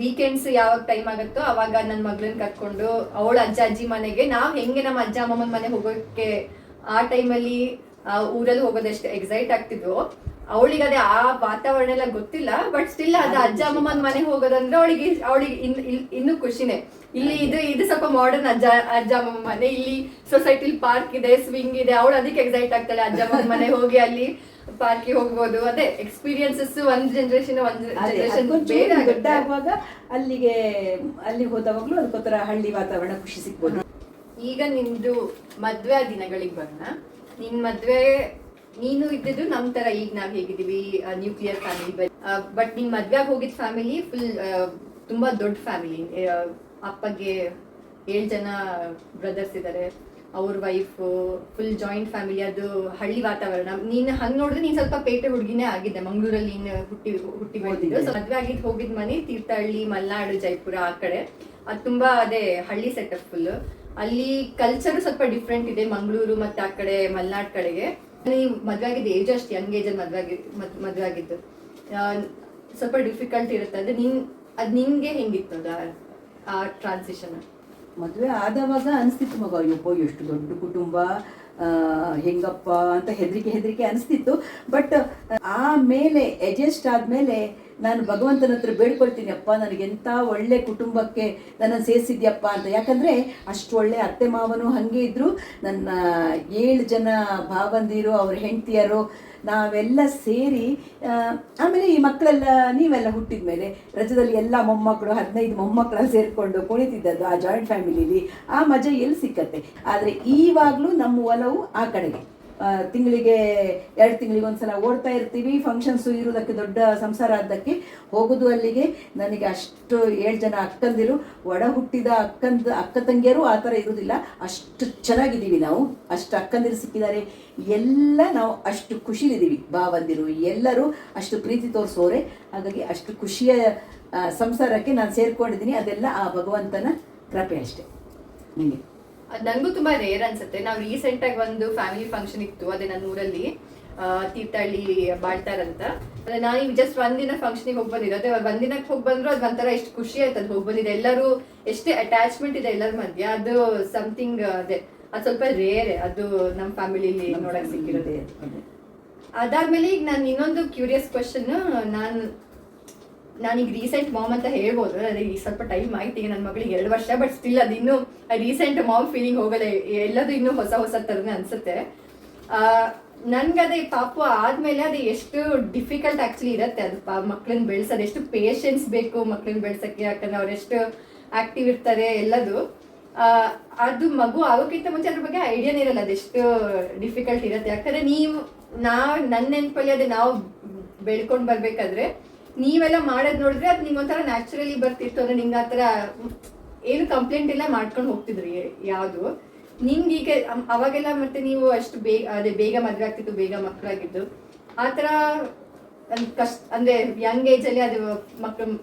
ವೀಕೆಂಡ್ಸ್ ಯಾವಾಗ ಟೈಮ್ ಆಗುತ್ತೋ ಅವಾಗ ನನ್ನ ಮಗಳನ್ನ ಕರ್ಕೊಂಡು ಅವಳ ಅಜ್ಜ ಅಜ್ಜಿ ಮನೆಗೆ, ನಾವ್ ಹೆಂಗೆ ನಮ್ಮ ಅಜ್ಜ ಅಮ್ಮನ ಮನೆ ಹೋಗೋಕೆ ಆ ಟೈಮಲ್ಲಿ ಊರಲ್ಲಿ ಹೋಗೋದೆಷ್ಟು ಎಕ್ಸೈಟ್ ಆಗ್ತಿದ್ವು, ಅವಳಿಗೆ ಅದೇ ಆ ವಾತಾವರಣ ಎಲ್ಲ ಗೊತ್ತಿಲ್ಲ. ಬಟ್ ಸ್ಟಿಲ್ ಅದ ಅಜ್ಜ ಅಮ್ಮನ ಮನೆ ಹೋಗೋದಂದ್ರೆ ಅವಳಿಗೆ ಇನ್ನೂ ಖುಷಿನೇ. ಇಲ್ಲಿ ಇದು ಸ್ವಲ್ಪ ಮಾಡರ್ನ್ ಅಜ್ಜ ಅಮ್ಮನ ಮನೆ, ಇಲ್ಲಿ ಸೊಸೈಟಿಲಿ ಪಾರ್ಕ್ ಇದೆ, ಸ್ವಿಂಗ್ ಇದೆ, ಅವಳು ಅದಕ್ಕೆ ಎಕ್ಸೈಟ್ ಆಗ್ತಾಳೆ. ಅಜ್ಜ ಅಮ್ಮನ ಮನೆ ಹೋಗಿ ಅಲ್ಲಿ ಪಾರ್ಕಿಗೆ ಹೋಗ್ಬೋದು. ಅದೇ ಎಕ್ಸ್ಪೀರಿಯನ್ಸಸ್ ಒಂದ್ ಜನರೇಷನ್ ಬೇರೆ ದೊಡ್ಡ ಆಗುವಾಗ ಅಲ್ಲಿ ಹೋದವಾಗ್ಲೂ ಅದಕ್ಕೋತರ ಹಳ್ಳಿ ವಾತಾವರಣ ಖುಷಿ ಸಿಗ್ಬೋದು. ಈಗ ನಿಮ್ದು ಮದ್ವೆ ದಿನಗಳಿಗೆ ಬರೋಣ. ನಿನ್ ಮದ್ವೆ ನೀನು ಇದ್ದಿದ್ದು ನಮ್ ತರ ಈಗ ನಾವ್ ಹೇಗಿದೀವಿ ನ್ಯೂಕ್ಲಿಯರ್ ಫ್ಯಾಮಿಲಿ, ಬಟ್ ನಿನ್ ಮದ್ವೆಗೆ ಹೋಗಿದ್ ಫ್ಯಾಮಿಲಿ ಫುಲ್ ತುಂಬಾ ದೊಡ್ಡ ಫ್ಯಾಮಿಲಿ. ಅಪ್ಪಗೆ 7 ಜನ ಬ್ರದರ್ಸ್ ಇದಾರೆ, ಅವ್ರ ವೈಫ್, ಫುಲ್ ಜಾಯಿಂಟ್ ಫ್ಯಾಮಿಲಿ. ಅದು ಹಳ್ಳಿ ವಾತಾವರಣ. ನೀನ್ ಹಂಗ್ ನೋಡಿದ್ರೆ ನೀನ್ ಸ್ವಲ್ಪ ಪೇಟೆ ಹುಡುಗಿನೇ ಆಗಿದ್ದೆ, ಮಂಗ್ಳೂರಲ್ಲಿ ನೀನ್ ಹುಟ್ಟಿ ಬೆಳೆದಿದ್ದು. ಸೊ ಮದ್ವೆ ಆಗಿದ್ ಹೋಗಿದ್ ಮನೆ ತೀರ್ಥಹಳ್ಳಿ, ಮಲ್ನಾಡು, ಜೈಪುರ ಆ ಕಡೆ. ಅದು ತುಂಬಾ ಅದೇ ಹಳ್ಳಿ ಸೆಟಪ್ ಫುಲ್. ಅಲ್ಲಿ ಕಲ್ಚರ್ ಸ್ವಲ್ಪ ಡಿಫ್ರೆಂಟ್ ಇದೆ ಮಂಗ್ಳೂರು ಮತ್ತೆ ಆ ಕಡೆ ಮಲ್ನಾಡ್ ಕಡೆಗೆ. ನೀವು ಮದ್ವೆ ಆಗಿದ್ದು ಏಜ್ ಅಷ್ಟು ಯಂಗ್ ಏಜ್ ಅಲ್ಲಿ ಮದ್ವೆ ಆಗಿದ್ದು ಸ್ವಲ್ಪ ಡಿಫಿಕಲ್ಟ್ ಇರುತ್ತೆ. ಅದು ನಿನ್ಗೆ ಹೆಂಗಿತ್ತು ಆ ಟ್ರಾನ್ಸಿಷನ್? ಮದುವೆ ಆದವಾಗ ಅನಿಸ್ತಿತ್ತು ಮಗ, ಅಯ್ಯಪ್ಪ ಎಷ್ಟು ದೊಡ್ಡ ಕುಟುಂಬ, ಹೆಂಗಪ್ಪ ಅಂತ ಹೆದರಿಕೆ ಅನಿಸ್ತಿತ್ತು. ಬಟ್ ಆಮೇಲೆ ಅಡ್ಜಸ್ಟ್ ಆದಮೇಲೆ ನಾನು ಭಗವಂತನ ಹತ್ರ ಬೇಡ್ಕೊಳ್ತೀನಿ, ಅಪ್ಪ ನನಗೆಂಥ ಒಳ್ಳೆ ಕುಟುಂಬಕ್ಕೆ ನನ್ನನ್ನು ಸೇರಿಸಿದ್ಯಪ್ಪ ಅಂತ. ಯಾಕಂದರೆ ಅಷ್ಟು ಒಳ್ಳೆ ಅತ್ತೆ ಮಾವನು ಹಾಗೆ ಇದ್ದರು, ನನ್ನ 7 ಜನ ಭಾವಂದಿರು, ಅವ್ರ ಹೆಂಡತಿಯರು, ನಾವೆಲ್ಲ ಸೇರಿ. ಆಮೇಲೆ ಈ ಮಕ್ಕಳೆಲ್ಲ ನೀವೆಲ್ಲ ಹುಟ್ಟಿದ ಮೇಲೆ ರಜದಲ್ಲಿ ಎಲ್ಲ ಮೊಮ್ಮಕ್ಕಳು 15 ಮೊಮ್ಮಕ್ಕಳು ಸೇರಿಕೊಂಡು ಕುಣಿತಿದ್ದದ್ದು ಆ ಜಾಯಿಂಟ್ ಫ್ಯಾಮಿಲಿಲಿ. ಆ ಮಜಾ ಎಲ್ಲಿ ಸಿಕ್ಕತ್ತೆ. ಆದರೆ ಈವಾಗಲೂ ನಮ್ಮ ಒಲವು ಆ ಕಡೆಗೆ. ತಿಂಗಳಿಗೆ 2 ತಿಂಗಳಿಗೆ ಒಂದ್ಸಲ ಓಡ್ತಾ ಇರ್ತೀವಿ. ಫಂಕ್ಷನ್ಸು ಇರೋದಕ್ಕೆ, ದೊಡ್ಡ ಸಂಸಾರ ಆದಕ್ಕೆ ಹೋಗೋದು ಅಲ್ಲಿಗೆ. ನನಗೆ ಅಷ್ಟು 7 ಜನ ಅಕ್ಕಂದಿರು, ಒಡ ಹುಟ್ಟಿದ ಅಕ್ಕ ತಂಗಿಯರು ಆ ಥರ ಇರೋದಿಲ್ಲ. ಅಷ್ಟು ಚೆನ್ನಾಗಿದ್ದೀವಿ ನಾವು, ಅಷ್ಟು ಅಕ್ಕಂದಿರು ಸಿಕ್ಕಿದ್ದಾರೆ. ಎಲ್ಲ ನಾವು ಅಷ್ಟು ಖುಷಿಲಿದ್ದೀವಿ. ಭಾವಂದಿರು ಎಲ್ಲರೂ ಅಷ್ಟು ಪ್ರೀತಿ ತೋರಿಸೋರೆ. ಹಾಗಾಗಿ ಅಷ್ಟು ಖುಷಿಯ ಸಂಸಾರಕ್ಕೆ ನಾನು ಸೇರ್ಕೊಂಡಿದ್ದೀನಿ. ಅದೆಲ್ಲ ಆ ಭಗವಂತನ ಕೃಪೆ ಅಷ್ಟೇ. ನಿಮಗೆ ಅದು ನನಗೂ ತುಂಬಾ ರೇರ್ ಅನ್ಸುತ್ತೆ. ನಾವು ರೀಸೆಂಟ್ ಆಗಿ ಒಂದು ಫ್ಯಾಮಿಲಿ ಫಂಕ್ಷನ್ ಇತ್ತು, ಅದೇ ನನ್ನ ಊರಲ್ಲಿ ತೀರ್ಥಹಳ್ಳಿ ಬಾಳ್ತಾರ್ ಅಂತ. ನಾನು ಜಸ್ಟ್ ಒಂದಿನ ಫಂಕ್ಷನ್ಗೆ ಹೋಗಿ ಬಂದಿದ್ದೆ. ಅದೇ ಒಂದಿನಕ್ಕೆ ಹೋಗಿ ಬಂದ್ರು ಅದು ಒಂಥರ ಎಷ್ಟು ಖುಷಿ ಆಯ್ತು ಅದು ಹೋಗಿ ಬಂದಿದೆ. ಎಲ್ಲರೂ ಎಷ್ಟೇ ಅಟ್ಯಾಚ್ಮೆಂಟ್ ಇದೆ ಎಲ್ಲರ ಮಧ್ಯೆ, ಅದು ಸಮಥಿಂಗ್ ಅದೇ ಅದು ಸ್ವಲ್ಪ ರೇರ್ ಅದು ನಮ್ಮ ಫ್ಯಾಮಿಲಿಲಿ ನೋಡಕ್ ಸಿಕ್ಕಿರೋದು. ಅದೇ. ಅದಾದ್ಮೇಲೆ ಈಗ ನಾನು ಇನ್ನೊಂದು ಕ್ಯೂರಿಯಸ್ ಕ್ವಶನ್, ನಾನೀಗ ರೀಸೆಂಟ್ ಮಾಮ್ ಅಂತ ಹೇಳ್ಬೋದು, ಅದೇ ಈಗ ಸ್ವಲ್ಪ ಟೈಮ್ ಆಯ್ತು, ಈಗ ನನ್ನ ಮಗಳಿಗೆ 2 ವರ್ಷ, ಬಟ್ ಸ್ಟಿಲ್ ಅದು ಇನ್ನೂ ರೀಸೆಂಟ್ ಮಾಮ್ ಫೀಲಿಂಗ್ ಹೋಗಲ್ಲ, ಎಲ್ಲದು ಇನ್ನೂ ಹೊಸ ಥರನೇ ಅನ್ಸುತ್ತೆ. ನನ್ಗದೇ ಪಾಪು ಆದ್ಮೇಲೆ ಅದು ಎಷ್ಟು ಡಿಫಿಕಲ್ಟ್ ಆಕ್ಚುಲಿ ಇರುತ್ತೆ, ಅದು ಮಕ್ಳನ್ನ ಬೆಳೆಸೋದು ಎಷ್ಟು ಪೇಷನ್ಸ್ ಬೇಕು ಮಕ್ಳನ್ನ ಬೆಳ್ಸಕ್ಕೆ, ಯಾಕಂದ್ರೆ ಅವ್ರೆಷ್ಟು ಆಕ್ಟಿವ್ ಇರ್ತಾರೆ ಎಲ್ಲದು. ಅದು ಮಗು ಆಗೋಕ್ಕಿಂತ ಮುಂಚೆ ಅದ್ರ ಬಗ್ಗೆ ಐಡಿಯಾನೇ ಇರಲ್ಲ ಅದೆಷ್ಟು ಡಿಫಿಕಲ್ಟ್ ಇರುತ್ತೆ. ಯಾಕಂದ್ರೆ ನನ್ನ ನೆನಪಲ್ಲಿ ಅದೇ ನಾವು ಬೆಳ್ಕೊಂಡ್ ಬರ್ಬೇಕಾದ್ರೆ ನೀವೆಲ್ಲ ಮಾಡೋದ್ ನೋಡಿದ್ರೆ ಅದು ನಿಮ್ಗೊಂಥರ ನ್ಯಾಚುರಲಿ ಬರ್ತಿತ್ತು, ಅಂದ್ರೆ ನಿಮ್ಗೆ ಆತರ ಏನು ಕಂಪ್ಲೇಂಟ್ ಇಲ್ಲ ಮಾಡ್ಕೊಂಡು ಹೋಗ್ತಿದ್ರಿ ಯಾವುದು. ನಿಮ್ಗೆ ಈಗ ಅವಾಗೆಲ್ಲ ಮತ್ತೆ ನೀವು ಅಷ್ಟು ಬೇಗ ಮದ್ವೆ ಆಗ್ತಿತ್ತು, ಬೇಗ ಮಕ್ಕಳಾಗಿದ್ದು, ಆತರ ಕಷ್ಟ ಅಂದ್ರೆ ಯಂಗ್ ಏಜ್ ಅಲ್ಲಿ ಅದು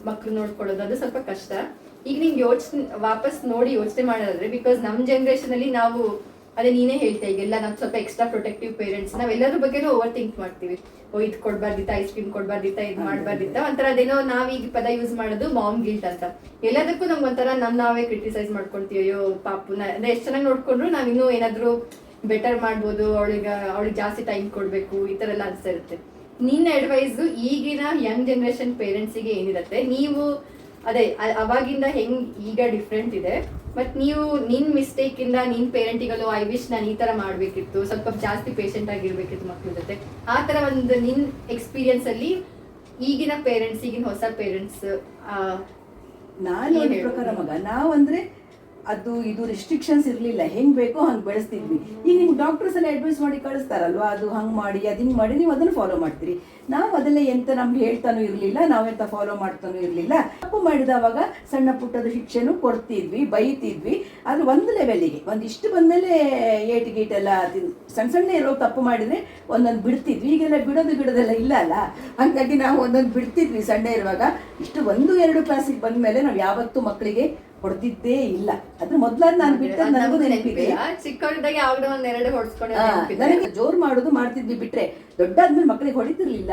ಮಕ್ಳು ನೋಡ್ಕೊಳ್ಳೋದು ಅದು ಸ್ವಲ್ಪ ಕಷ್ಟ. ಈಗ ನಿಂಗೆ ವಾಪಸ್ ನೋಡಿ ಯೋಚನೆ ಮಾಡೋದಾದ್ರೆ, ಬಿಕಾಸ್ ನಮ್ಮ ಜನರೇಷನ್ ಅಲ್ಲಿ ನಾವು ಅದೇ ನೀನೇ ಹೇಳ್ತಾ ಈಗೆಲ್ಲ ನಾವು ಸ್ವಲ್ಪ ಎಕ್ಸ್ಟ್ರಾ ಪ್ರೊಟೆಕ್ಟಿವ್ ಪೇರೆಂಟ್ಸ್, ನಾವೆಲ್ಲದ್ರ ಬಗ್ಗೆನೂ ಓವರ್ ಥಿಂಕ್ ಮಾಡ್ತೀವಿ. ಇದು ಕೊಡ್ಬಾರ್ದಿತ್ತ, ಐಸ್ ಕ್ರೀಮ್ ಕೊಡ್ಬಾರ್ದಿತ್ತ, ಇದು ಮಾಡ್ಬಾರ್ದಿತ್ತ, ಒಂಥರ ಅದೇನೋ ನಾವೀಗ ಪದ ಯೂಸ್ ಮಾಡೋದು ಮಾಮ್ ಗಿಲ್ಟ್ ಅಂತ. ಎಲ್ಲದಕ್ಕೂ ನಮ್ಗೆ ಒಂಥರ ನಾವೇ ಕ್ರಿಟಿಸೈಸ್ ಮಾಡ್ಕೊಳ್ತೀವಿ, ಅಯ್ಯೋ ಪಾಪುನ ಅಂದ್ರೆ ಎಷ್ಟು ಚೆನ್ನಾಗಿ ನೋಡ್ಕೊಂಡ್ರು ನಾವ್ ಇನ್ನೂ ಏನಾದ್ರು ಬೆಟರ್ ಮಾಡ್ಬೋದು, ಅವಳಿಗೆ ಜಾಸ್ತಿ ಟೈಮ್ ಕೊಡ್ಬೇಕು, ಈ ತರ ಎಲ್ಲ ಅನ್ಸ್ತಾ ಇರುತ್ತೆ. ನಿನ್ನ ಅಡ್ವೈಸ್ ಈಗಿನ ಯಂಗ್ ಜನರೇಷನ್ ಪೇರೆಂಟ್ಸಿಗೆ ಏನಿರುತ್ತೆ, ನೀವು ಅದೇ ಅವಾಗಿಂದ ಹೆಂಗ್ ಈಗ ಡಿಫ್ರೆಂಟ್ ಇದೆ, ಬಟ್ ನೀವು ನಿನ್ ಮಿಸ್ಟೇಕ್ ಇಂದ ನಿನ್ ಪೇರೆಂಟಿಗಲ್ಲೂ ಐ ವಿಶ್ ನಾನು ಈ ತರ ಮಾಡ್ಬೇಕಿತ್ತು, ಸ್ವಲ್ಪ ಜಾಸ್ತಿ ಪೇಷಂಟ್ ಆಗಿರ್ಬೇಕಿತ್ತು ಮಕ್ಳ ಜೊತೆ, ಆ ತರ ಒಂದು ನಿನ್ ಎಕ್ಸ್ಪೀರಿಯನ್ಸ್ ಅಲ್ಲಿ ಈಗಿನ ಪೇರೆಂಟ್ಸ್, ಈಗಿನ ಹೊಸ ಪೇರೆಂಟ್ಸ್ ನಾನು ಪ್ರಕಾರ ಮಗ ನಾವಂದ್ರೆ ಅದು ಇದು ರಿಸ್ಟ್ರಿಕ್ಷನ್ಸ್ ಇರಲಿಲ್ಲ, ಹೆಂಗ್ ಬೇಕೋ ಹಂಗೆ ಬೆಳೆಸ್ತಿದ್ವಿ. ಈಗ ನಿಮ್ಗೆ ಡಾಕ್ಟರ್ಸ್ ಎಲ್ಲ ಅಡ್ವೈಸ್ ಮಾಡಿ ಕಳಿಸ್ತಾರಲ್ವಾ, ಅದು ಹಂಗೆ ಮಾಡಿ ಅದು ಹಿಂಗೆ ಮಾಡಿ ನೀವು ಅದನ್ನು ಫಾಲೋ ಮಾಡ್ತೀರಿ. ನಾವು ಅದೆಲ್ಲ ಎಂತ ನಮ್ಗೆ ಹೇಳ್ತಾನೂ ಇರಲಿಲ್ಲ, ನಾವೆಂತ ಫಾಲೋ ಮಾಡ್ತಾನೂ ಇರಲಿಲ್ಲ. ತಪ್ಪು ಮಾಡಿದವಾಗ ಸಣ್ಣ ಪುಟ್ಟದ ಶಿಕ್ಷೆನೂ ಕೊಡ್ತಿದ್ವಿ, ಬೈತಿದ್ವಿ. ಆದರೆ ಒಂದು ಲೆವೆಲಿಗೆ ಒಂದಿಷ್ಟು ಬಂದಮೇಲೆ ಏಟು ಗೀಟೆಲ್ಲ ಸಣ್ಣ ಸಣ್ಣ ಇರೋ ತಪ್ಪು ಮಾಡಿದರೆ ಒಂದೊಂದು ಬಿಡ್ತಿದ್ವಿ. ಈಗೆಲ್ಲ ಬಿಡೋದೆಲ್ಲ ಇಲ್ಲ ಅಲ್ಲ, ಹಾಗಾಗಿ ನಾವು ಒಂದೊಂದು ಬಿಡ್ತಿದ್ವಿ ಸಣ್ಣ ಇರುವಾಗ. ಇಷ್ಟು 1-2 ಕ್ಲಾಸಿಗೆ ಬಂದಮೇಲೆ ನಾವು ಯಾವತ್ತೂ ಮಕ್ಕಳಿಗೆ ಹೊಡೆದಿದ್ದೇ ಇಲ್ಲ. ಅದ್ರ ಮೊದ್ಲಾದ್ ನಾನು ಬಿಟ್ಟ ನನಗೂ ನೆನಪಿದೆ, ಚಿಕ್ಕವರಿದ್ದಾಗ ಯಾವ್ದೋ 1-2 ಹೊಡ್ಸ್ಕೊಂಡು ನನಗೆ ಜೋರ್ ಮಾಡೋದು ಮಾಡ್ತಿದ್ವಿ, ಬಿಟ್ರೆ ದೊಡ್ಡಾದ್ಮೇಲೆ ಮಕ್ಕಳಿಗೆ ಹೊಡಿತಿರ್ಲಿಲ್ಲ.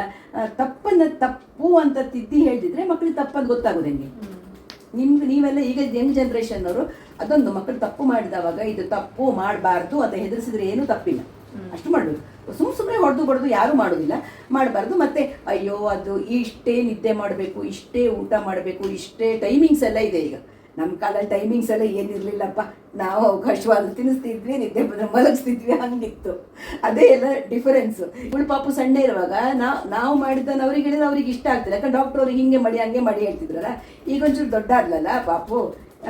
ತಪ್ಪನ್ನ ತಪ್ಪು ಅಂತ ತಿದ್ದಿ ಹೇಳ್ತಿದ್ರೆ ಮಕ್ಕಳಿಗೆ ತಪ್ಪಂತ ಗೊತ್ತಾಗೋದು ಹೆಂಗೆ. ನೀವೆಲ್ಲ ಈಗ ಯಂಗ್ ಜನರೇಷನ್ ಅವರು ಅದೊಂದು ಮಕ್ಕಳು ತಪ್ಪು ಮಾಡಿದವಾಗ ಇದು ತಪ್ಪು ಮಾಡಬಾರ್ದು ಅಂತ ಹೆದರಿಸಿದ್ರೆ ಏನೂ ತಪ್ಪಿಲ್ಲ, ಅಷ್ಟು ಮಾಡಬೇಕು. ಸುಮ್ಮನೆ ಹೊಡೆದು ಯಾರು ಮಾಡೋದಿಲ್ಲ, ಮಾಡಬಾರ್ದು. ಮತ್ತೆ ಅಯ್ಯೋ ಅದು ಇಷ್ಟೇ ನಿದ್ದೆ ಮಾಡಬೇಕು, ಇಷ್ಟೇ ಊಟ ಮಾಡಬೇಕು, ಇಷ್ಟೇ ಟೈಮಿಂಗ್ಸ್ ಎಲ್ಲ ಇದೆ. ಈಗ ನಮ್ಮ ಕಾಲದಲ್ಲಿ ಟೈಮಿಂಗ್ಸ್ ಎಲ್ಲ ಏನಿರಲಿಲ್ಲಪ್ಪ, ನಾವು ಅವಕಾಶವಾದ ತಿನ್ನಿಸ್ತಿದ್ವಿ, ನಿದ್ದೆ ಬಂದರೆ ಮಲಗಿಸ್ತಿದ್ವಿ, ಹಂಗಿತ್ತು. ಅದೇ ಎಲ್ಲ ಡಿಫರೆನ್ಸು. ಇವಳು ಪಾಪು ಸಣ್ಣ ಇರುವಾಗ ನಾವು ಮಾಡಿದ್ದನ್ನು ಅವ್ರಿಗೆ ಹೇಳಿದ್ರೆ ಅವ್ರಿಗೆ ಇಷ್ಟ ಆಗ್ತಿಲ್ಲ, ಯಾಕಂದ್ರೆ ಡಾಕ್ಟರ್ ಅವ್ರಿಗೆ ಹಿಂಗೆ ಮಾಡಿ ಹಂಗೆ ಮಾಡಿ ಹೇಳ್ತಿದ್ರಲ್ಲ. ಈಗ ಒಂಚೂರು ದೊಡ್ಡ ಆಗ್ಲಲ್ಲ ಪಾಪು,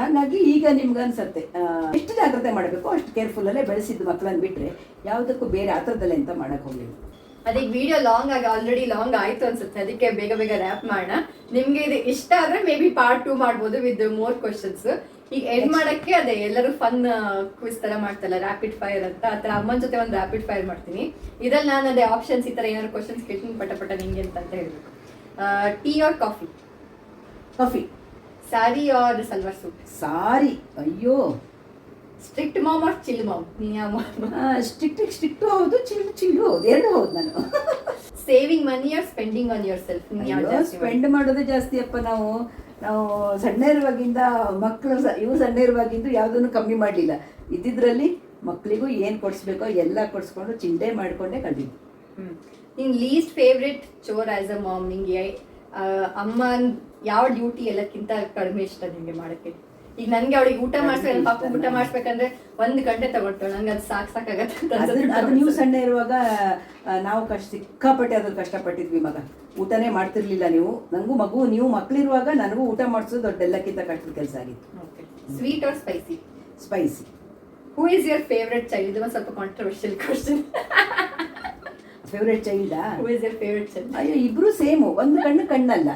ಹಾಗಾಗಿ ಈಗ ನಿಮ್ಗೆ ಅನ್ಸತ್ತೆ ಎಷ್ಟು ಜಾಗ್ರತೆ ಮಾಡಬೇಕು ಅಷ್ಟು ಕೇರ್ಫುಲ್ಲಲ್ಲೇ ಬೆಳೆಸಿದ್ದು ಮಕ್ಕಳನ್ನು ಬಿಟ್ಟರೆ ಯಾವುದಕ್ಕೂ ಬೇರೆ ಆ ಥರದಲ್ಲೇ ಅಂತ ಮಾಡೋಕ್ಕೆ ಹೋಗಲಿಲ್ಲ. ಅದಕ್ಕೆ ವಿಡಿಯೋ ಆಲ್ರೆಡಿ ಲಾಂಗ್ ಆಯ್ತು ಅನ್ಸುತ್ತೆ, ಅದಕ್ಕೆ ಬೇಗ ರ್ಯಾಪ್ ಮಾಡೋಣ. ನಿಮ್ಗೆ ಇದು ಇಷ್ಟ ಆದ್ರೆ ಮೇ ಬಿ ಪಾರ್ಟ್ 2 ಮಾಡ್ಬೋದು ವಿತ್ ಮೋರ್ ಕ್ವಶನ್ಸ್. ಈಗ ಎಂಡ್ ಮಾಡಕ್ಕೆ ಅದೇ ಎಲ್ಲರೂ ಫನ್ ಕ್ವಿಸ್ ತರ ಮಾಡ್ತಲ್ಲ, ರ್ಯಾಪಿಡ್ ಫೈರ್ ಅಂತ, ಆ ತರ ಅಮ್ಮನ ಜೊತೆ ಒಂದು ರ್ಯಾಪಿಡ್ ಫೈರ್ ಮಾಡ್ತೀನಿ. ಇದ್ರಲ್ಲಿ ನಾನು ಅದೇ ಆಪ್ಷನ್ಸ್ ಈ ತರ ಏನಾದ್ರು ಕ್ವಶನ್ಸ್ ಕೇಳ್ತೀನಿ, ಪಟ ನಿಂಗೆ ಅಂತ ಹೇಳ್ಬೇಕು. Tea or coffee? Coffee. Sari or salwar suit? Sari. ಅಯ್ಯೋ. Strict mom or chill mom? Strict ಹೌದು, ಚಿಲ್ಲು ಹೌದು, ಎರಡು ಹೌದು. ನಾನು saving money or spending on yourself? Spend ಮಾಡೋದೇ ಜಾಸ್ತಿ ಅಪ್ಪ. ನಾವು ಸಣ್ಣ ಇರುವಾಗಿಂದ ಮಕ್ಕಳು ಇವು ಸಣ್ಣ ಇರುವಾಗಿಂದು ಯಾವುದನ್ನು ಕಮ್ಮಿ ಮಾಡಲಿಲ್ಲ. ಇದ್ದಿದ್ರಲ್ಲಿ ಮಕ್ಕಳಿಗೂ ಏನು ಕೊಡಿಸ್ಬೇಕೋ ಎಲ್ಲ ಕೊಡಿಸ್ಕೊಂಡು ಚಿಂತೆ ಮಾಡಿಕೊಂಡೇ ಕಳೆದಿದ್ದು. ನಿನ್ least favourite chore as a mom? ನಿಂಗೆ ಅಮ್ಮ ಯಾವ ಡ್ಯೂಟಿ ಎಲ್ಲಕ್ಕಿಂತ ಕಡಿಮೆ ಇಷ್ಟ ನಿಂಗೆ ಮಾಡಕ್ಕೆ? ಈಗ ನನ್ಗೆ ಅವಳಿಗೆ ಊಟ ಮಾಡಿಸ್ಬೇಕು, ಪಾಪ ಊಟ ಮಾಡಿಸ್ಬೇಕಂದ್ರೆ 1 ಗಂಟೆ ತಗೊಳ್ತಾಳೆ, ನಂಗೆ ಅದು ಸಾಕಾಗತ್ತೆ. ಅದು ನೀವು ಸಣ್ಣ ಇರುವಾಗ ನಾವು ಸಿಕ್ಕಾಪಟ್ಟೆ ಅದ್ರ ಕಷ್ಟಪಟ್ಟಿದ್ವಿ ಮಗ. ಊಟನೇ ಮಾಡ್ತಿರ್ಲಿಲ್ಲ ನೀವು. ನನಗೂ ನೀವು ಮಕ್ಕಳಿರುವಾಗ ನನಗೂ ಊಟ ಮಾಡಿಸೋದು ದೊಡ್ಡೆಲ್ಲಕ್ಕಿಂತ ಕಷ್ಟದ ಕೆಲಸ ಆಗಿತ್ತು. Sweet or spicy? Spicy. Who is your favourite child? ಇದು ಒಂದು ಸ್ವಲ್ಪ ಕಾಂಟ್ರವರ್ಷಿಯಲ್ ಕ್ವಶನ್. ಫೇವ್ರೆಟ್ ಚೈಲ್ಡಾ? Who is your favourite child? ಅಯ್ಯೋ, ಇಬ್ರು ಸೇಮು. ಒಂದು ಕಣ್ಣಲ್ಲ,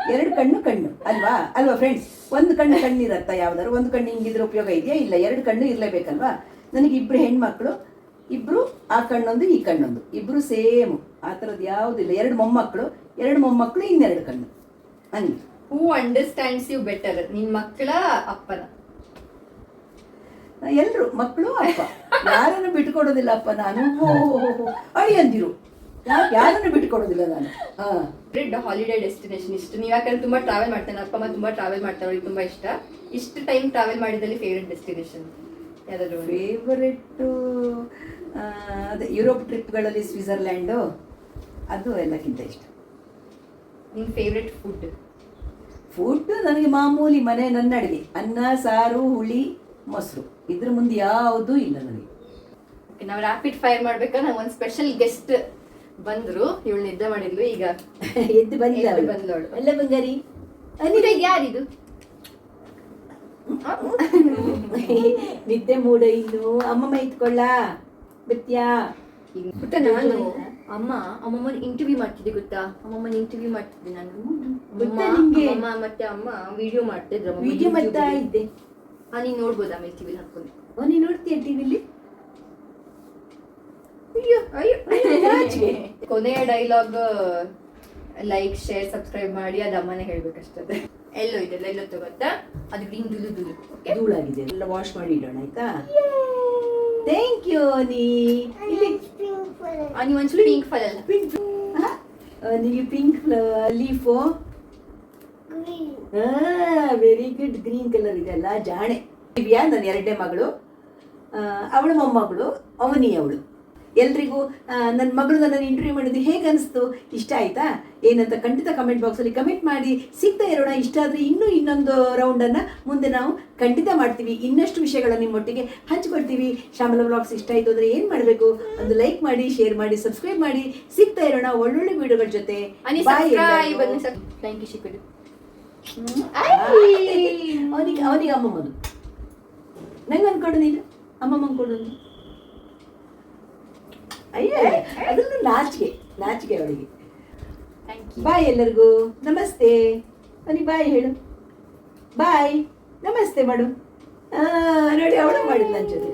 2 ಕಣ್ಣು ಅಲ್ವಾ ಫ್ರೆಂಡ್ಸ್? ಒಂದು ಕಣ್ಣಿರತ್ತಾ ಯಾವ್ದಾರು? ಒಂದು ಕಣ್ಣು ಹಿಂಗಿದ್ರೆ ಉಪಯೋಗ ಇದೆಯಾ? ಇಲ್ಲ, 2 ಕಣ್ಣು ಇರಲೇಬೇಕಲ್ವಾ? ನನಗೆ 2 ಹೆಣ್ಮಕ್ಳು, 2 ಆ ಕಣ್ಣೊಂದು ಈ ಕಣ್ಣೊಂದು, 2 ಸೇಮು. ಆ ಥರದ್ದು ಯಾವುದಿಲ್ಲ. 2 ಮೊಮ್ಮಕ್ಕಳು, 2 ಮೊಮ್ಮಕ್ಕಳು, 2 ಕಣ್ಣು ಹಂಗೆ. ಹೂ ಅಂಡರ್ಸ್ಟ್ಯಾಂಡ್ಸ್ ಯು ಬೆಟರ್? ನಿನ್ ಮಕ್ಕಳ ಅಪ್ಪನ? ಎಲ್ಲರೂ ಮಕ್ಕಳು, ಅಪ್ಪ. ಯಾರನ್ನು ಬಿಟ್ಕೊಡೋದಿಲ್ಲ ಅಪ್ಪ ನಾನು. ಅಳಿಯಂದಿರು ಯಾರನ್ನು ಬಿಟ್ಕೊಡೋದಿಲ್ಲ ನಾನು. ಹಾಲಿಡೇ ಡೆಸ್ಟಿನೇಷನ್ ಇಷ್ಟು? ನೀವು ಯಾಕಂದ್ರೆ ತುಂಬಾ ಟ್ರಾವೆಲ್ ಮಾಡ್ತೇನೆ, ಅಪ್ಪ ಅಮ್ಮ ತುಂಬಾ ಟ್ರಾವೆಲ್ ಮಾಡ್ತಾರೆ, ಅವ್ರಿಗೆ ತುಂಬಾ ಇಷ್ಟ. ಇಷ್ಟು ಟೈಮ್ ಟ್ರಾವೆಲ್ ಮಾಡಿದಲ್ಲಿ ಫೇವ್ರೆಟ್ ಡೆಸ್ಟಿನೇಷನ್ ಯಾವ್ದಾದ್ರು ಫೇವರೆಟ್ಟು ಅದೇ ಯುರೋಪ್ ಟ್ರಿಪ್ಗಳಲ್ಲಿ ಸ್ವಿಟ್ಜರ್ಲ್ಯಾಂಡು, ಅದು ಎಲ್ಲಕ್ಕಿಂತ ಇಷ್ಟ. ನಿನ್ ಫೇವ್ರೆಟ್ ಫುಡ್ ನನಗೆ ಮಾಮೂಲಿ ಮನೆ ನನ್ನ ಅಡುಗೆ, ಅನ್ನ ಸಾರು ಹುಳಿ ಮೊಸರು, ಇದ್ರ ಮುಂದೆ ಯಾವುದೂ ಇಲ್ಲ ನನಗೆ. ನಾವು ರ್ಯಾಪಿಡ್ ಫೈರ್ ಮಾಡ್ಬೇಕಾ? ನಂಗೆ ಒಂದು ಸ್ಪೆಷಲ್ ಗೆಸ್ಟ್ ಬಂದ್ರು, ಇವಳು ನಿದ್ದೆ ಮಾಡಿದ್ಲು, ಈಗ ಎದ್ದು ಬಂದವಳು. ಎಲ್ಲ ಬಂಗಾರಿ ಯಾರಿದು? ನಿದ್ದೆ ಮೂಡ ಇನ್ನು ಅಮ್ಮಮ್ಮ ಇತ್ಕೊಳ್ಳ ಬತ್ಯಾ. ಗೊತ್ತಾ, ನಾನು ಅಮ್ಮಮ್ಮನ ಇಂಟರ್ವ್ಯೂ ಮಾಡ್ತಿದ್ದೆ, ಗೊತ್ತಾ? ಅಮ್ಮಮ್ಮನ ಇಂಟರ್ವ್ಯೂ ಮಾಡ್ತಿದ್ದೆ ನಾನು. ಗೊತ್ತಾ ನಿಂಗೆ? ಅಮ್ಮ ಮತ್ತೆ ಅಮ್ಮ ವಿಡಿಯೋ ಮಾಡ್ತಿದ್ರು. ವಿಡಿಯೋ ಮಾಡ್ತಾ ಇದ್ದೆ. ನೀನ್ ನೋಡ್ಬೋದು ಆಮೇಲೆ ಟಿವಿಲಿ ಹಾಕೊಂಡು. ನೀನ್ ನೋಡ್ತೀಯ ಟಿವಿಲಿ? ಕೊನೆಯ ಡೈಲಾಗ್ ಲೈಕ್ ಶೇರ್ ಸಬ್ಸ್ಕ್ರೈಬ್ ಮಾಡಿ, ಅದು ಅಮ್ಮನೇ ಹೇಳ್ಬೇಕಷ್ಟೇ. ಎಲ್ಲೋ ಇದೆಲ್ಲ ಎಲ್ಲೋ ಗೊತ್ತಾ? ಅದು ಗ್ರೀನ್ ಧೂಳು ಧೂಳಾಗಿದೆ, ಎಲ್ಲ ವಾಶ್ ಮಾಡಿ ಇಡೋಣ ಆಯ್ತಾ? Thank you. ನೀವು ಒಂಚೂರು ಪಿಂಕ್ ಫಲ್ ಅಲ್ಲ, ನಿಮಗೆ pink leaf. Very good. Green colour ಇದೆ ಅಲ್ಲ, ಜಾಣೆ. ದಿವ್ಯಾ ನನ್ನ ಎರಡನೇ ಮಗಳು, ಅವಳು ಮೊಮ್ಮಗಳು ಅವನಿ. ಅವಳು ಎಲ್ರಿಗೂ ನನ್ನ ಮಗಳು ನನ್ನ ಇಂಟರ್ವ್ಯೂ ಮಾಡಿದ್ದು ಹೇಗೆ ಅನಿಸ್ತು, ಇಷ್ಟ ಆಯ್ತಾ ಏನಂತ ಖಂಡಿತ ಕಮೆಂಟ್ ಬಾಕ್ಸಲ್ಲಿ ಕಮೆಂಟ್ ಮಾಡಿ. ಸಿಗ್ತಾ ಇರೋಣ. ಇಷ್ಟ ಆದರೆ ಇನ್ನೊಂದು ರೌಂಡನ್ನು ಮುಂದೆ ನಾವು ಖಂಡಿತ ಮಾಡ್ತೀವಿ. ಇನ್ನಷ್ಟು ವಿಷಯಗಳನ್ನು ನಿಮ್ಮೊಟ್ಟಿಗೆ ಹಂಚ್ಕೊಳ್ತೀವಿ. ಶ್ಯಾಮಲಾ ವ್ಲಾಗ್ಸ್ ಇಷ್ಟ ಆಯಿತು ಅಂದರೆ ಏನು ಮಾಡಬೇಕು? ಒಂದು ಲೈಕ್ ಮಾಡಿ, ಶೇರ್ ಮಾಡಿ, ಸಬ್ಸ್ಕ್ರೈಬ್ ಮಾಡಿ. ಸಿಗ್ತಾ ಇರೋಣ ಒಳ್ಳೊಳ್ಳೆ ವಿಡಿಯೋಗಳ ಜೊತೆ. ಅವನಿಗೆ ಅಮ್ಮಮ್ಮದು ನಂಗೆ ಅಂದ್ಕೊಡು, ನೀನು ಅಮ್ಮಮ್ಮ ಕೊಡು. ಅಯ್ಯೋ, ಅದನ್ನು ನಾಚಿಕೆ ಅವಳಿಗೆ. ಬಾಯ್ ಎಲ್ಲರಿಗೂ. ನಮಸ್ತೆ. ಅವನಿಗೆ ಬಾಯ್ ಹೇಳು. ಬಾಯ್ ನಮಸ್ತೆ ಮಾಡು. ನೋಡಿ ಅವಳು ಮಾಡಿಲ್ಲ ನನ್ನ ಜೊತೆ.